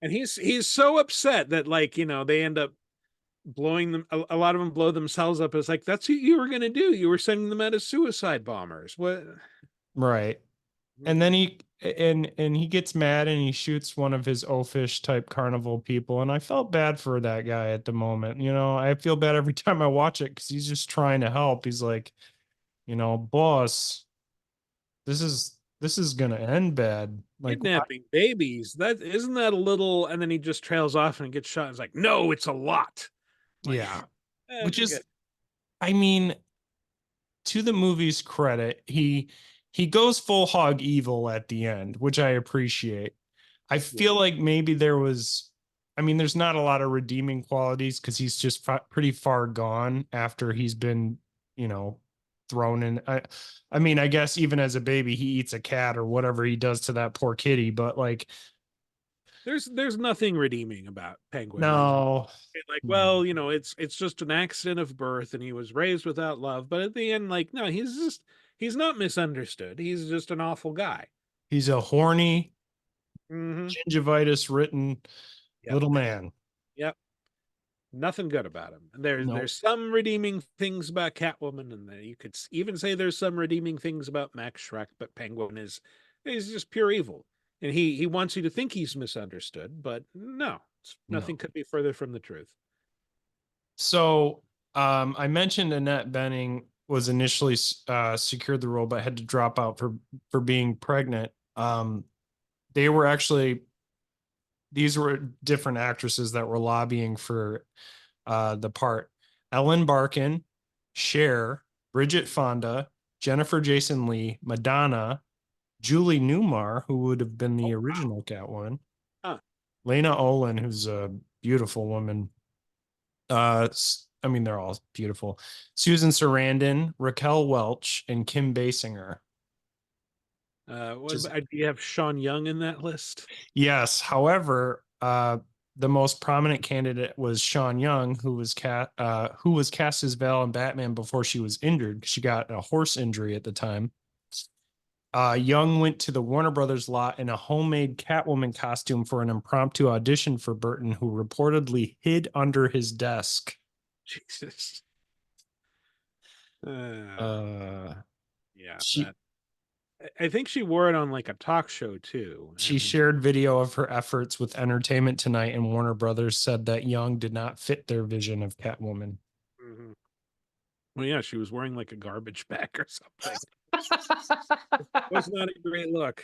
And he's so upset that, like, they end up blowing them, a lot of them blow themselves up. It's like, that's what you were gonna do. You were sending them out as suicide bombers. What? Right. And then he gets mad and he shoots one of his oafish type carnival people. And I felt bad for that guy at the moment. I feel bad every time I watch it because he's just trying to help. He's like, boss, this is gonna end bad. Like, Kidnapping babies. That isn't that a little, and then he just trails off and gets shot. It's like, no, it's a lot. Like, yeah. Which forget. is, I mean, to the movie's credit, he goes full hog evil at the end, which I appreciate. I Yeah. feel like maybe there's not a lot of redeeming qualities because he's just pretty far gone after he's been, you know, thrown in. I mean, I guess even as a baby, he eats a cat or whatever he does to that poor kitty, but like, There's nothing redeeming about Penguin. no, Like, no, well, it's just an accident of birth, and he was raised without love. But at the end, like, no, he's not misunderstood. He's just an awful guy. he's a horny, Hmm. gingivitis written Yep. little man. Yep. Nothing good about him. And there's No. there's some redeeming things about Catwoman, and you could even say there's some redeeming things about Max Shrek, but Penguin is just pure evil. And he wants you to think he's misunderstood, but no, No. nothing could be further from the truth. So I mentioned Annette Bening was initially secured the role, but had to drop out for being pregnant. They were actually these were different actresses that were lobbying for the part. Ellen Barkin, Cher, Bridget Fonda, Jennifer Jason Leigh, Madonna, Julie Newmar, who would have been the Oh, original Catwoman, huh. Lena Olin, who's a beautiful woman. I mean, they're all beautiful. Susan Sarandon, Raquel Welch, and Kim Basinger. Just Do you have Sean Young in that list? yes. However, the most prominent candidate was Sean Young, who was cast as Val in Batman before she was injured. She got a horse injury at the time. Young went to the Warner Brothers lot in a homemade Catwoman costume for an impromptu audition for Burton, who reportedly hid under his desk. Jesus. Uh, Uh, yeah, she that I think she wore it on like a talk show too. She And shared video of her efforts with Entertainment Tonight, and Warner Brothers said that Young did not fit their vision of Catwoman. mhm. Well, yeah, she was wearing like a garbage bag or something. Was not a great look.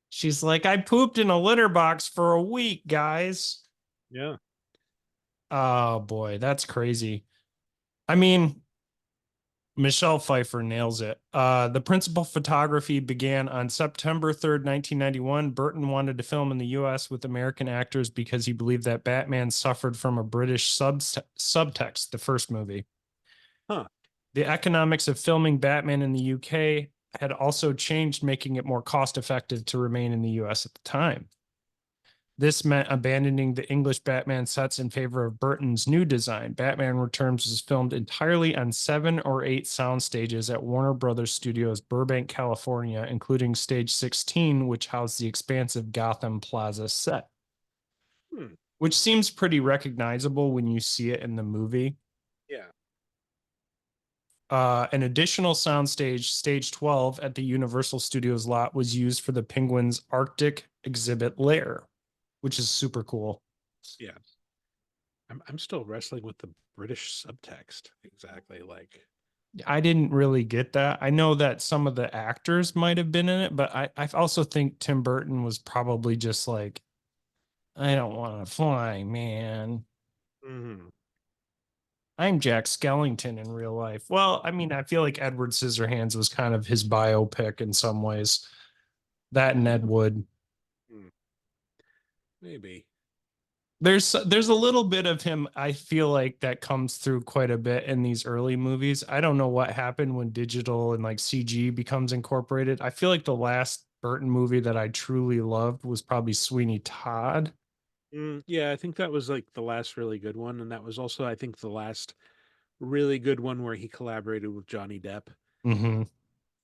She's like, I pooped in a litter box for a week, guys. Yeah. Oh boy, that's crazy. I mean, Michelle Pfeiffer nails it. The principal photography began on September 3rd, 1991. Burton wanted to film in the US with American actors because he believed that Batman suffered from a British subtext, the first movie. Huh. The economics of filming Batman in the UK had also changed, making it more cost effective to remain in the US at the time. This meant abandoning the English Batman sets in favor of Burton's new design. Batman Returns was filmed entirely on 7 or 8 sound stages at Warner Brothers Studios, Burbank, California, including Stage 16, which housed the expansive Gotham Plaza set, Hmm. which seems pretty recognizable when you see it in the movie. Yeah. An additional soundstage, Stage 12, at the Universal Studios lot was used for the Penguins' Arctic exhibit lair, which is super cool. Yeah. I'm still wrestling with the British subtext. Exactly. Like, I didn't really get that. I know that some of the actors might have been in it, but I also think Tim Burton was probably just like, I don't want to fly, man. mhm. I'm Jack Skellington in real life. Well, I mean, I feel like Edward Scissorhands was kind of his biopic in some ways. That and Ed Wood. Hmm. Maybe. There's a little bit of him, I feel like, that comes through quite a bit in these early movies. I don't know what happened when digital and like CG becomes incorporated. I feel like the last Burton movie that I truly loved was probably Sweeney Todd. Yeah, I think that was like the last really good one, and that was also, I think, the last really good one where he collaborated with Johnny Depp. Hmm.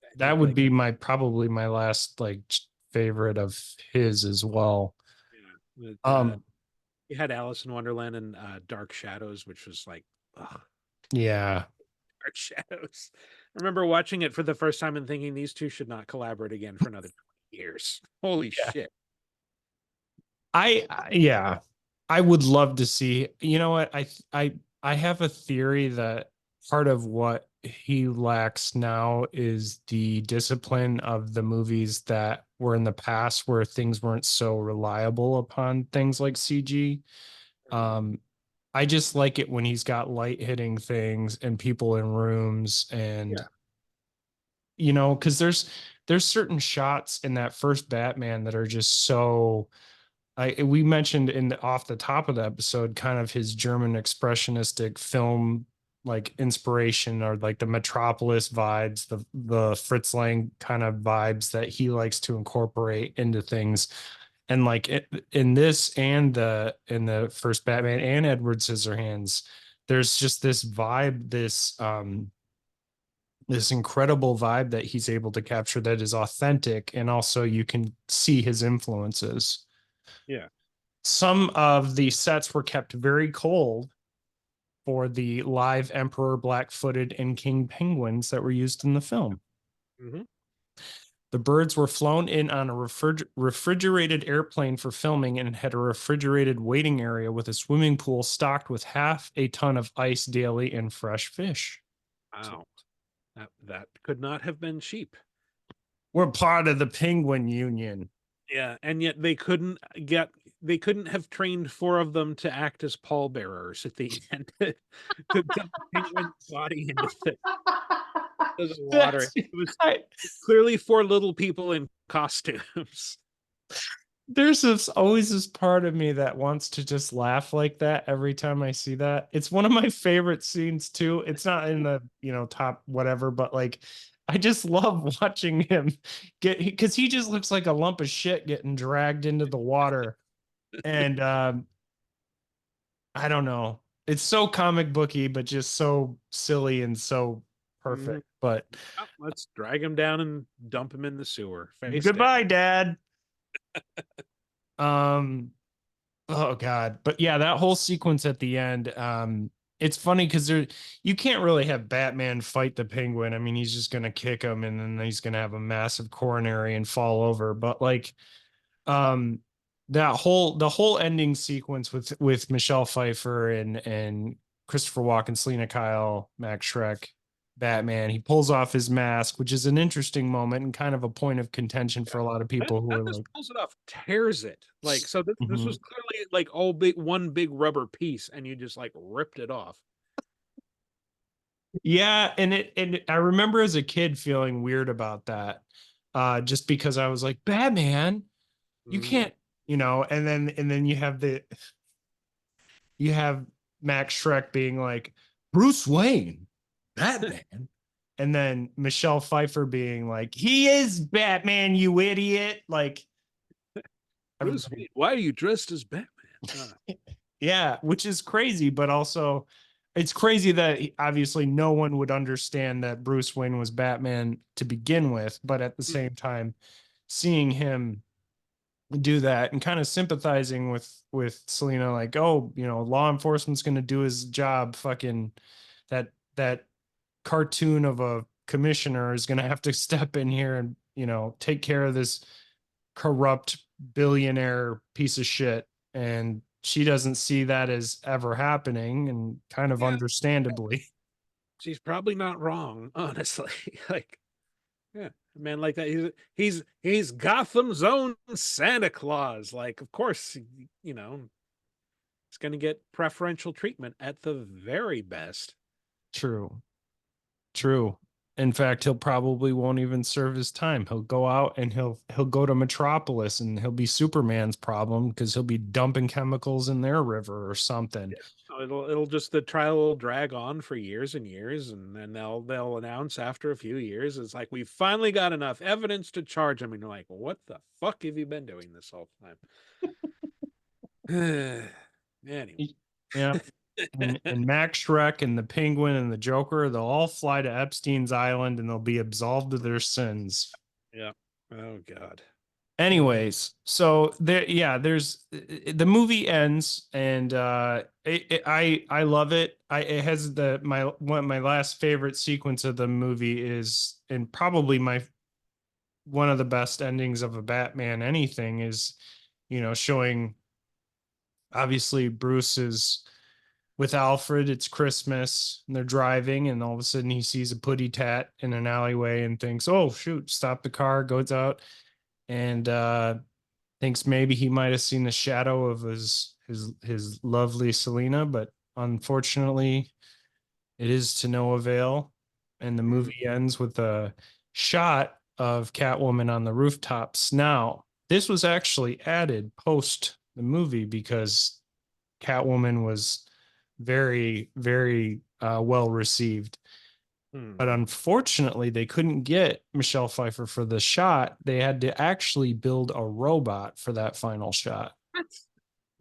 I That think would like be my probably my last like favorite of his as well. yeah, with, Um, he had Alice in Wonderland and Dark Shadows, which was like ugh, yeah, Dark Shadows. I remember watching it for the first time and thinking these two should not collaborate again for another 20 years. Holy yeah. shit! Yeah, I would love to see. You know what? I have a theory that part of what he lacks now is the discipline of the movies that were in the past where things weren't so reliable upon things like CG. Mhm. Um, I just like it when he's got light hitting things and people in rooms and Yeah. because there's certain shots in that first Batman that are just so we mentioned in the off the top of the episode kind of his German expressionistic film like inspiration or like the Metropolis vibes, the Fritz Lang kind of vibes that he likes to incorporate into things. And like in this and the in the first Batman and Edward Scissorhands, there's just this vibe, this incredible vibe that he's able to capture that is authentic, and also you can see his influences. Yeah. Some of the sets were kept very cold for the live Emperor Black-footed and King penguins that were used in the film. Hmm. The birds were flown in on a refrigerated airplane for filming and had a refrigerated waiting area with a swimming pool stocked with half a ton of ice daily and fresh fish. So Wow. That could not have been cheap. we're part of the Penguin Union. Yeah, and yet they couldn't have trained four of them to act as pallbearers at the end to dump the penguin's body into the water. That's It was I, clearly four little people in costumes. there's always this part of me that wants to just laugh like that every time I see that. It's one of my favorite scenes too. It's not in the, top whatever, but like I just love watching him get because he just looks like a lump of shit getting dragged into the water. And I don't know. It's so comic booky, but just so silly and so Mhm. perfect. But Oh, let's drag him down and dump him in the sewer, face down. goodbye, Dad. Um Oh God. But yeah, that whole sequence at the end, it's funny because you can't really have Batman fight the penguin. I mean, he's just gonna kick him and then he's gonna have a massive coronary and fall over. But like um the whole ending sequence with Michelle Pfeiffer and Christopher Walken, Selena Kyle, Max Schreck, Batman, he pulls off his mask, which is an interesting moment and kind of a point of contention for a lot of Not, people who not are just like, pulls it off, tears it. Like so, this mhm. was clearly like all big one big rubber piece, and you just like ripped it off. Yeah, and I remember as a kid feeling weird about that. Just because I was like, Batman, you Mhm. can't, and then you have Max Shrek being like, Bruce Wayne, Batman. And then Michelle Pfeiffer being like, he is Batman, you idiot. Like Bruce everybody, Wayne, why are you dressed as Batman? yeah, which is crazy, but also it's crazy that obviously no one would understand that Bruce Wayne was Batman to begin with, but at the same time, seeing him do that and kind of sympathizing with Selena, like, oh, law enforcement's going to do his job. Fucking that cartoon of a commissioner is going to have to step in here and take care of this corrupt billionaire piece of shit. And she doesn't see that as ever happening, and kind of Yeah, understandably. she's probably not wrong, honestly. Like, yeah, a man like that, he's Gotham's own Santa Claus. Like, of course, you know, he's going to get preferential treatment at the very best. True. True. In fact, he'll probably won't even serve his time. He'll go out and he'll go to Metropolis and he'll be Superman's problem because he'll be dumping chemicals in their river or something. It'll just the trial will drag on for years and years, and then they'll announce after a few years, it's like we finally got enough evidence to charge him, and you're like, what the fuck have you been doing this whole time? Anyway. Yeah. And Max Shrek and the Penguin and the Joker, they'll all fly to Epstein's Island and they'll be absolved of their sins. Yeah. Oh God. Anyways, so there, yeah, there's the movie ends and I love it. It has my last favorite sequence of the movie is, and probably my one of the best endings of a Batman anything is, showing obviously Bruce is with Alfred. It's Christmas and they're driving, and all of a sudden he sees a putty tat in an alleyway and thinks, oh, shoot, stop the car, goes out and thinks maybe he might have seen the shadow of his lovely Selena, but unfortunately it is to no avail. And the movie ends with a shot of Catwoman on the rooftops. Now, this was actually added post the movie because Catwoman was very, very well received. But unfortunately, they couldn't get Michelle Pfeiffer for the shot. They had to actually build a robot for that final shot. What?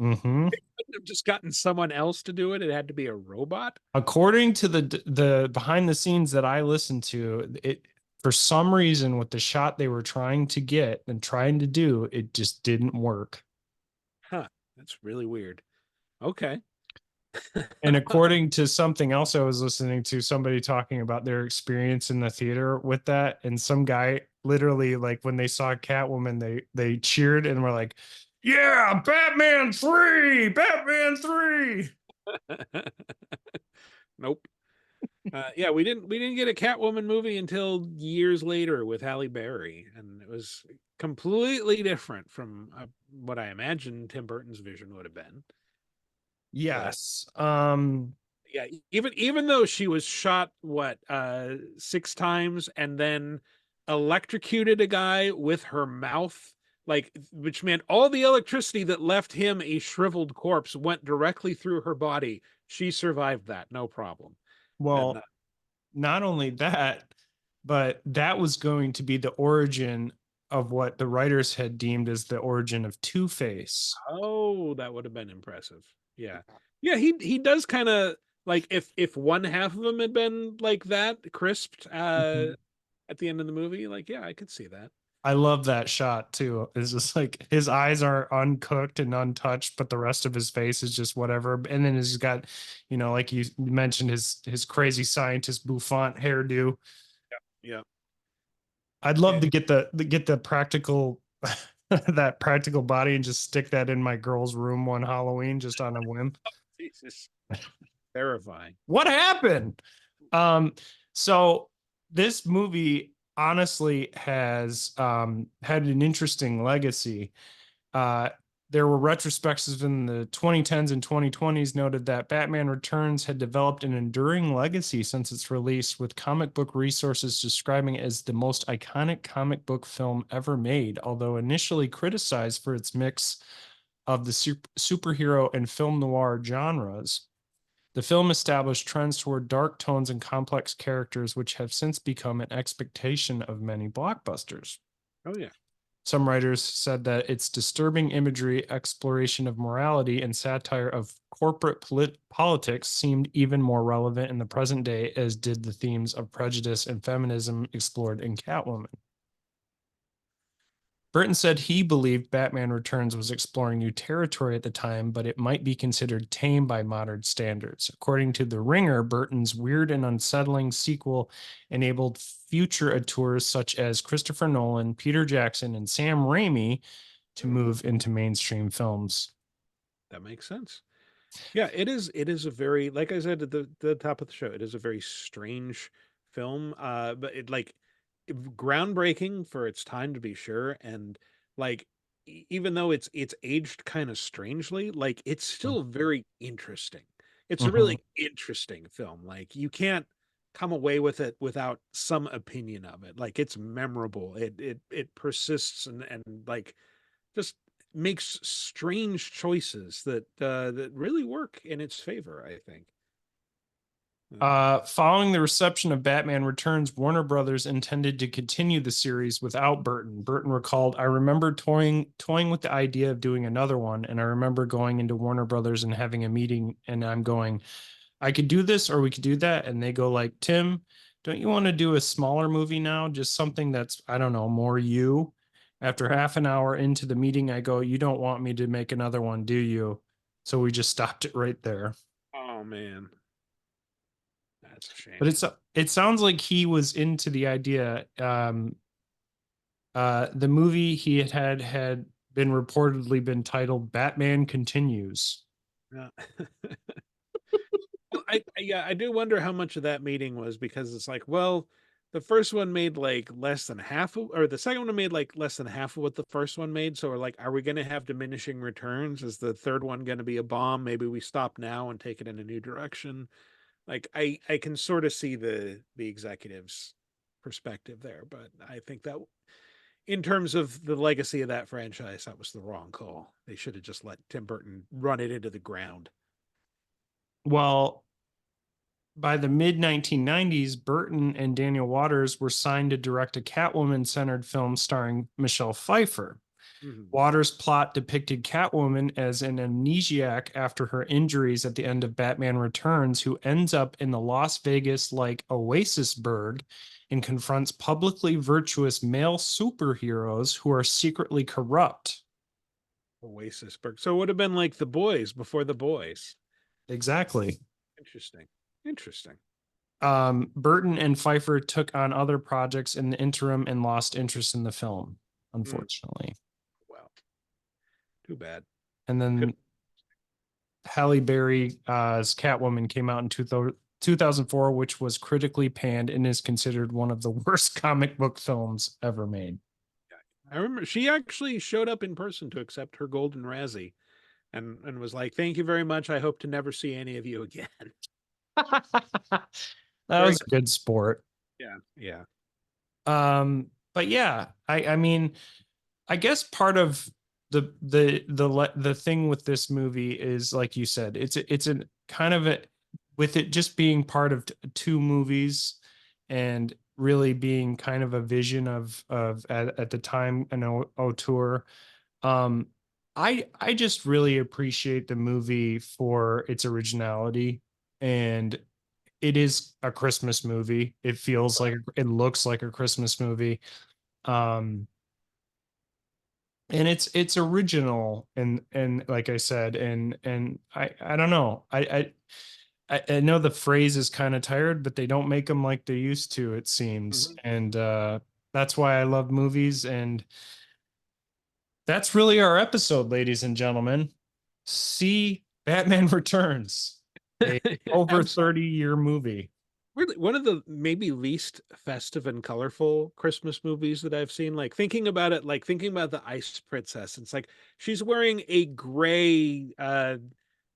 Mm-hmm. They couldn't have just gotten someone else to do it. It had to be a robot. According to the behind the scenes that I listened to, it for some reason with the shot they were trying to get and trying to do, it just didn't work. Huh. That's really weird. Okay. And according to something else I was listening to, somebody talking about their experience in the theater with that, and some guy literally, like when they saw Catwoman, they cheered and were like, "Yeah, Batman 3, Batman 3." Nope. Yeah, we didn't get a Catwoman movie until years later with Halle Berry, and it was completely different from what I imagined Tim Burton's vision would have been. But Yes. yeah, even though she was shot what 6 times and then electrocuted a guy with her mouth, like, which meant all the electricity that left him a shriveled corpse went directly through her body. She survived that, no problem. And Well, not only that, but that was going to be the origin of what the writers had deemed as the origin of Two-Face. oh, that would have been impressive. Yeah. Yeah, he does kind of like if one half of him had been like that, crisped Mhm. at the end of the movie, like yeah, I could see that. I love that shot too. It's just like his eyes are uncooked and untouched, but the rest of his face is just whatever. And then he's got, like you mentioned, his crazy scientist bouffant hairdo. Yeah. I'd love Yeah. to get the practical that practical body and just stick that in my girl's room one Halloween just on a whim. Jesus. Terrifying. What happened? Um, so this movie honestly has had an interesting legacy. Uh, there were retrospectives in the 2010s and 2020s noted that Batman Returns had developed an enduring legacy since its release, with comic book resources describing it as the most iconic comic book film ever made, although initially criticized for its mix of the superhero and film noir genres. The film established trends toward dark tones and complex characters, which have since become an expectation of many blockbusters. Oh yeah. Some writers said that its disturbing imagery, exploration of morality, and satire of corporate politics seemed even more relevant in the present day, as did the themes of prejudice and feminism explored in Catwoman. Burton said he believed Batman Returns was exploring new territory at the time, but it might be considered tame by modern standards. According to The Ringer, Burton's weird and unsettling sequel enabled future auteurs such as Christopher Nolan, Peter Jackson, and Sam Raimi to move into mainstream films. That makes sense. Yeah, it is a very, like I said at the top of the show, it is a very strange film. But it like groundbreaking for its time to be sure. And like even though it's aged kind of strangely, like it's still very interesting. It's a Mhm. really interesting film. Like you can't come away with it without some opinion of it. Like it's memorable. It persists and like just makes strange choices that really work in its favor, I think. Following the reception of Batman Returns, Warner Brothers intended to continue the series without Burton. Burton recalled, "I remember toying with the idea of doing another one, and I remember going into Warner Brothers and having a meeting, and I'm going, I could do this or we could do that." And they go like, "Tim, don't you want to do a smaller movie now? Just something that's, I don't know, more you." After half an hour into the meeting, I go, "You don't want me to make another one, do you?" So we just stopped it right there. Oh man, that's a But shame. it sounds like he was into the idea. The movie he had been reportedly been titled Batman Continues. Yeah. Well, yeah, I do wonder how much of that meeting was because it's like, well, the first one made like less than half of, or the second one made like less than half of what the first one made. So we're like, are we going to have diminishing returns? Is the third one going to be a bomb? Maybe we stop now and take it in a new direction. Like I can sort of see the executives' perspective there, but I think that in terms of the legacy of that franchise, that was the wrong call. They should have just let Tim Burton run it into the ground. Well, by the mid 1990s, Burton and Daniel Waters were signed to direct a Catwoman centered film starring Michelle Pfeiffer. Mhm. Waters' plot depicted Catwoman as an amnesiac after her injuries at the end of Batman Returns, who ends up in the Las Vegas like Oasisburg and confronts publicly virtuous male superheroes who are secretly corrupt. Oasisburg. So it would have been like the boys before the boys. Exactly. Interesting. Interesting. Burton and Pfeiffer took on other projects in the interim and lost interest in the film, Mm, unfortunately. well, too bad. And Could then Halle Berry's Catwoman came out in 2004, which was critically panned and is considered one of the worst comic book films ever made. I remember she actually showed up in person to accept her golden Razzie and was like, "Thank you very much. I hope to never see any of you again." That Very was a good sport. yeah, yeah. But yeah, I mean, I guess part of the thing with this movie is like you said, it's a kind of a with it just being part of two movies and really being kind of a vision of at the time an auteur. Um, I just really appreciate the movie for its originality, and it is a Christmas movie. It feels like it looks like a Christmas movie. Um, and it's original and like I said, and I don't know. I know the phrase is kind of tired, but they don't make them like they used to, it seems. Mhm. And that's why I love movies. And that's really our episode, ladies and gentlemen. See Batman Returns, a over Absolutely. 30-year movie. Really, one of the maybe least festive and colorful Christmas movies that I've seen. Like thinking about it, like thinking about the Ice Princess. It's like she's wearing a gray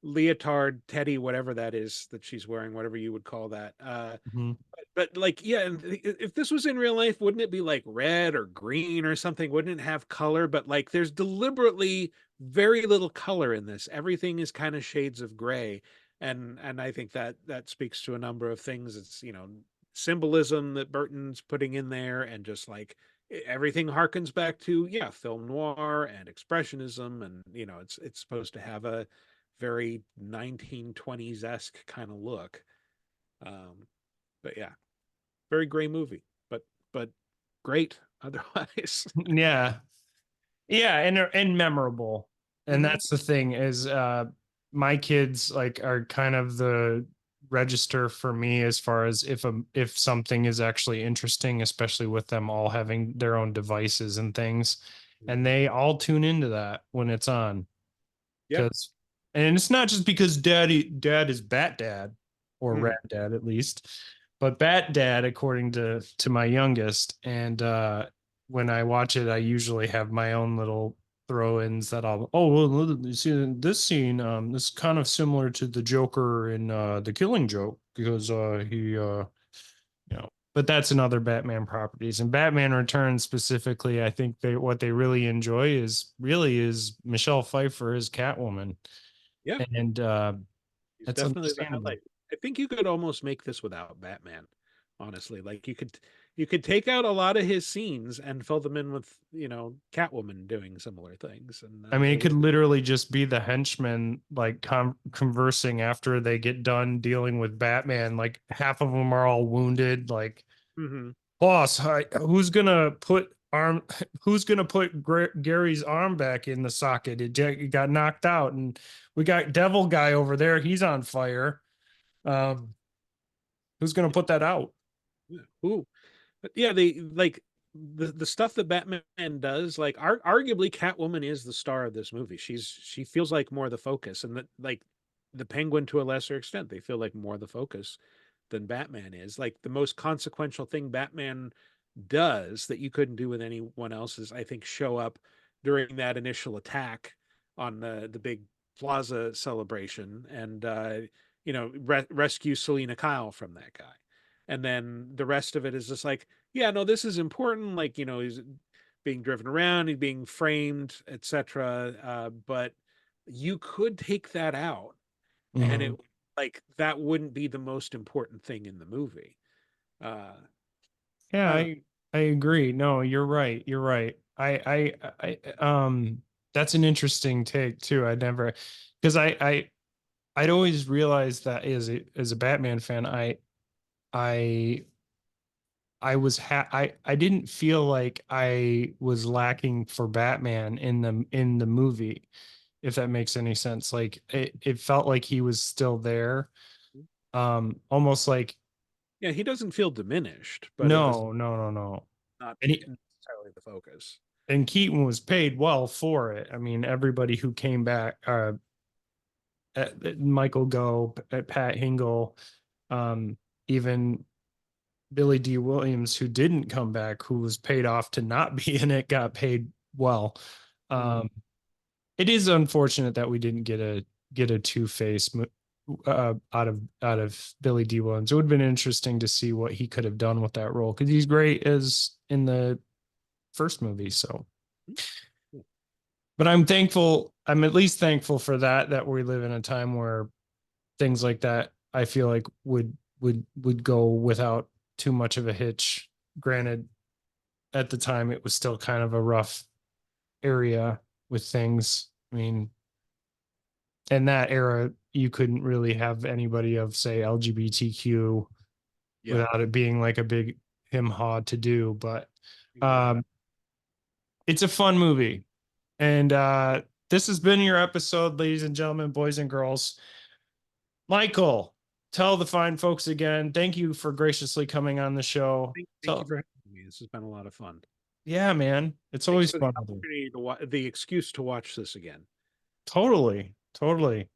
leotard, teddy, whatever that is that she's wearing, whatever you would call that. Mhm. But like, yeah, and if this was in real life, wouldn't it be like red or green or something? Wouldn't it have color? But like, there's deliberately very little color in this. Everything is kind of shades of gray, and I think that that speaks to a number of things. It's symbolism that Burton's putting in there, and just like everything harkens back to film noir and expressionism, and it's supposed to have a very 1920s esque kind of look. Um, but yeah, very gray movie, but great otherwise. Yeah. Yeah, and memorable. And Mhm. that's the thing is my kids like are kind of the register for me as far as if something is actually interesting, especially with them all having their own devices and things. And Mhm. they all tune into that when it's on. Yep. Because and it's not just because dad is Bat Dad or Rat Mhm. Dad at least, but Bat Dad according to my youngest. And when I watch it, I usually have my own little throw-ins that well, you see this scene is kind of similar to the Joker in The Killing Joke because he you know, but that's another Batman properties. And Batman Returns specifically, I think what they really enjoy is Michelle Pfeiffer as Catwoman. Yeah, And he's that's definitely the understandable. highlight. I think you could almost make this without Batman, honestly. Like you could take out a lot of his scenes and fill them in with, you know, Catwoman doing similar things, and I mean, it it could would. literally just be the henchmen like conversing after they get done dealing with Batman. Like half of them are all wounded. Like, Mhm. boss, who's gonna put arm? Who's gonna put Gary's arm back in the socket? It got knocked out, and we got Devil Guy over there. He's on fire. Um, who's gonna put that out? Yeah. Ooh, but yeah, they like the stuff that Batman does. Like, arguably, Catwoman is the star of this movie. She feels like more the focus, and that like the Penguin to a lesser extent, they feel like more the focus than Batman is. Like the most consequential thing Batman does that you couldn't do with anyone else is, I think, show up during that initial attack on the big plaza celebration and you know, rescue Selena Kyle from that guy. And then the rest of it is just like, yeah, no, this is important. Like, you know, he's being driven around, he's being framed, etc. But you could take that out, and it Mhm. like that wouldn't be the most important thing in the movie. Uh, Yeah, I don't. I agree. No, you're right. You're right. That's an interesting take too. I never, because I'd always realized that as a Batman fan, I I didn't feel like I was lacking for Batman in the movie, if that makes any sense. Like it felt like he was still there. Almost like Yeah, he doesn't feel diminished, but it does no. not And he, necessarily the focus. and Keaton was paid well for it. I mean, everybody who came back, Michael Gough, Pat Hingle, um, even Billy D. Williams, who didn't come back, who was paid off to not be in it, got paid well. Mhm. Um, it is unfortunate that we didn't get a Two Face out of Billy D. Williams. It would have been interesting to see what he could have done with that role because he's great as in the first movie. So, but I'm thankful. I'm at least thankful for that we live in a time where things like that I feel like would go without too much of a hitch. Granted, at the time it was still kind of a rough area with things. I mean, in that era, you couldn't really have anybody of say LGBTQ Yeah, without it being like a big him haw to do. But exactly. um, it's a fun movie, and this has been your episode, ladies and gentlemen, boys and girls. Michael, tell the fine folks again. Thank you for graciously coming on the show. Thank you So, for having me. This has been a lot of fun. yeah, man, it's Thanks always for the fun with you. opportunity to the excuse to watch this again. Totally, totally.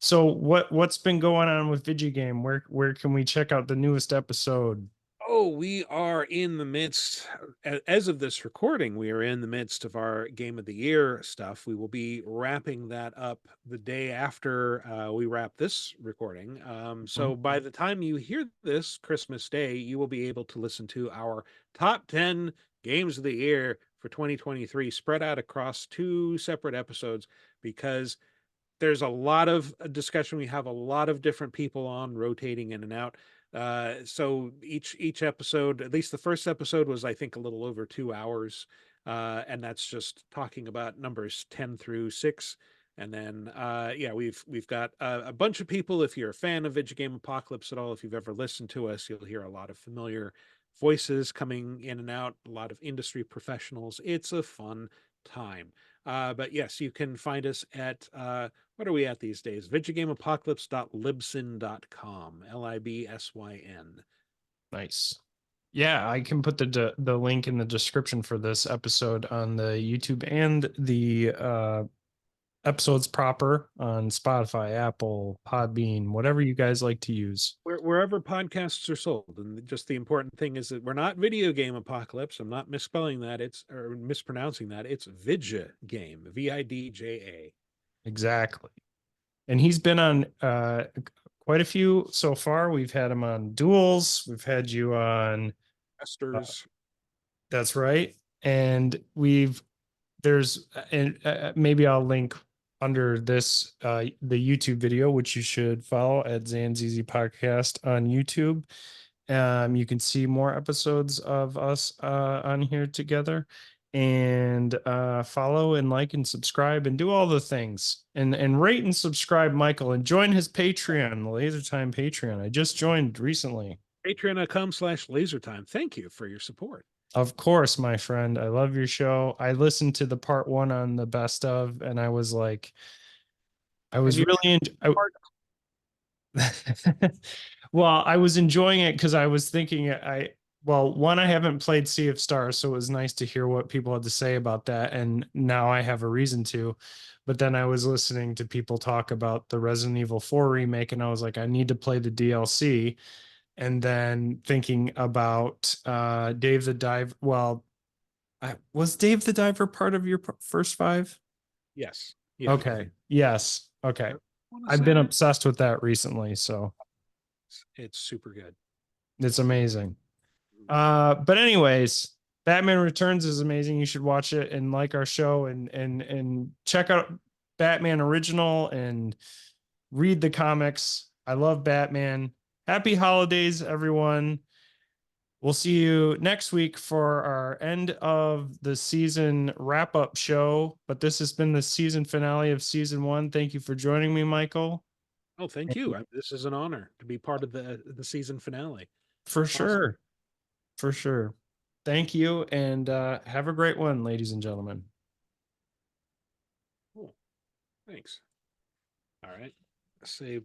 So, what's been going on with VidjagameApocalypse? Where can we check out the newest episode? Oh, we are in the midst, as of this recording, we are in the midst of our Game of the Year stuff. We will be wrapping that up the day after we wrap this recording. So by the time you hear this Christmas Day, you will be able to listen to our top 10 games of the year for 2023, spread out across two separate episodes, because there's a lot of discussion. We have a lot of different people on, rotating in and out. So each episode, at least the first episode, was, I think, a little over 2 hours, and that's just talking about numbers 10 through 6. And then yeah, we've got a bunch of people. If you're a fan of Video Game Apocalypse at all, if you've ever listened to us, you'll hear a lot of familiar voices coming in and out, a lot of industry professionals. It's a fun time. But yes, you can find us at what are we at these days? VidjagameApocalypse.libsyn.com. Libsyn. Nice. Yeah, I can put the link in the description for this episode on the YouTube and the episodes proper on Spotify, Apple, Podbean, whatever you guys like to use. Wherever podcasts are sold. And just the important thing is that we're not Video Game Apocalypse. I'm not misspelling that. It's or mispronouncing that. It's Vidja Game. VIDJA. Exactly. And he's been on quite a few so far. We've had him on duels. We've had you on. Esther's. That's right. And there's, and maybe I'll link under this, the YouTube video, which you should follow at Zan's Easy Podcast on YouTube. You can see more episodes of us on here together, and follow and like and subscribe and do all the things, and rate and subscribe Michael, and join his Patreon, the Laser Time Patreon. I just joined recently. Patreon.com/lasertime. Thank you for your support. Of course, my friend. I love your show. I listened to the part one on the best of, and I was like, I was And really well, I was enjoying it because I was thinking well, one, I haven't played Sea of Stars, so it was nice to hear what people had to say about that, and now I have a reason to. But then I was listening to people talk about the Resident Evil 4 remake, and I was like, I need to play the DLC. And then thinking about Dave the Diver. Well, was Dave the Diver part of your first five? yes. Yeah. Okay. Yes. Okay. I wanna I've been say obsessed with that recently, so it's super good. it's amazing. But anyways, Batman Returns is amazing. You should watch it and like our show, and check out Batman Original and read the comics. I love Batman. Happy holidays, everyone. We'll see you next week for our end of the season wrap up show. But this has been the season finale of season one. Thank you for joining me, Michael. Oh, thank you. This is an honor to be part of the season finale. For Awesome. sure. For sure. Thank you. And have a great one, ladies and gentlemen. Cool. Thanks. All right. Save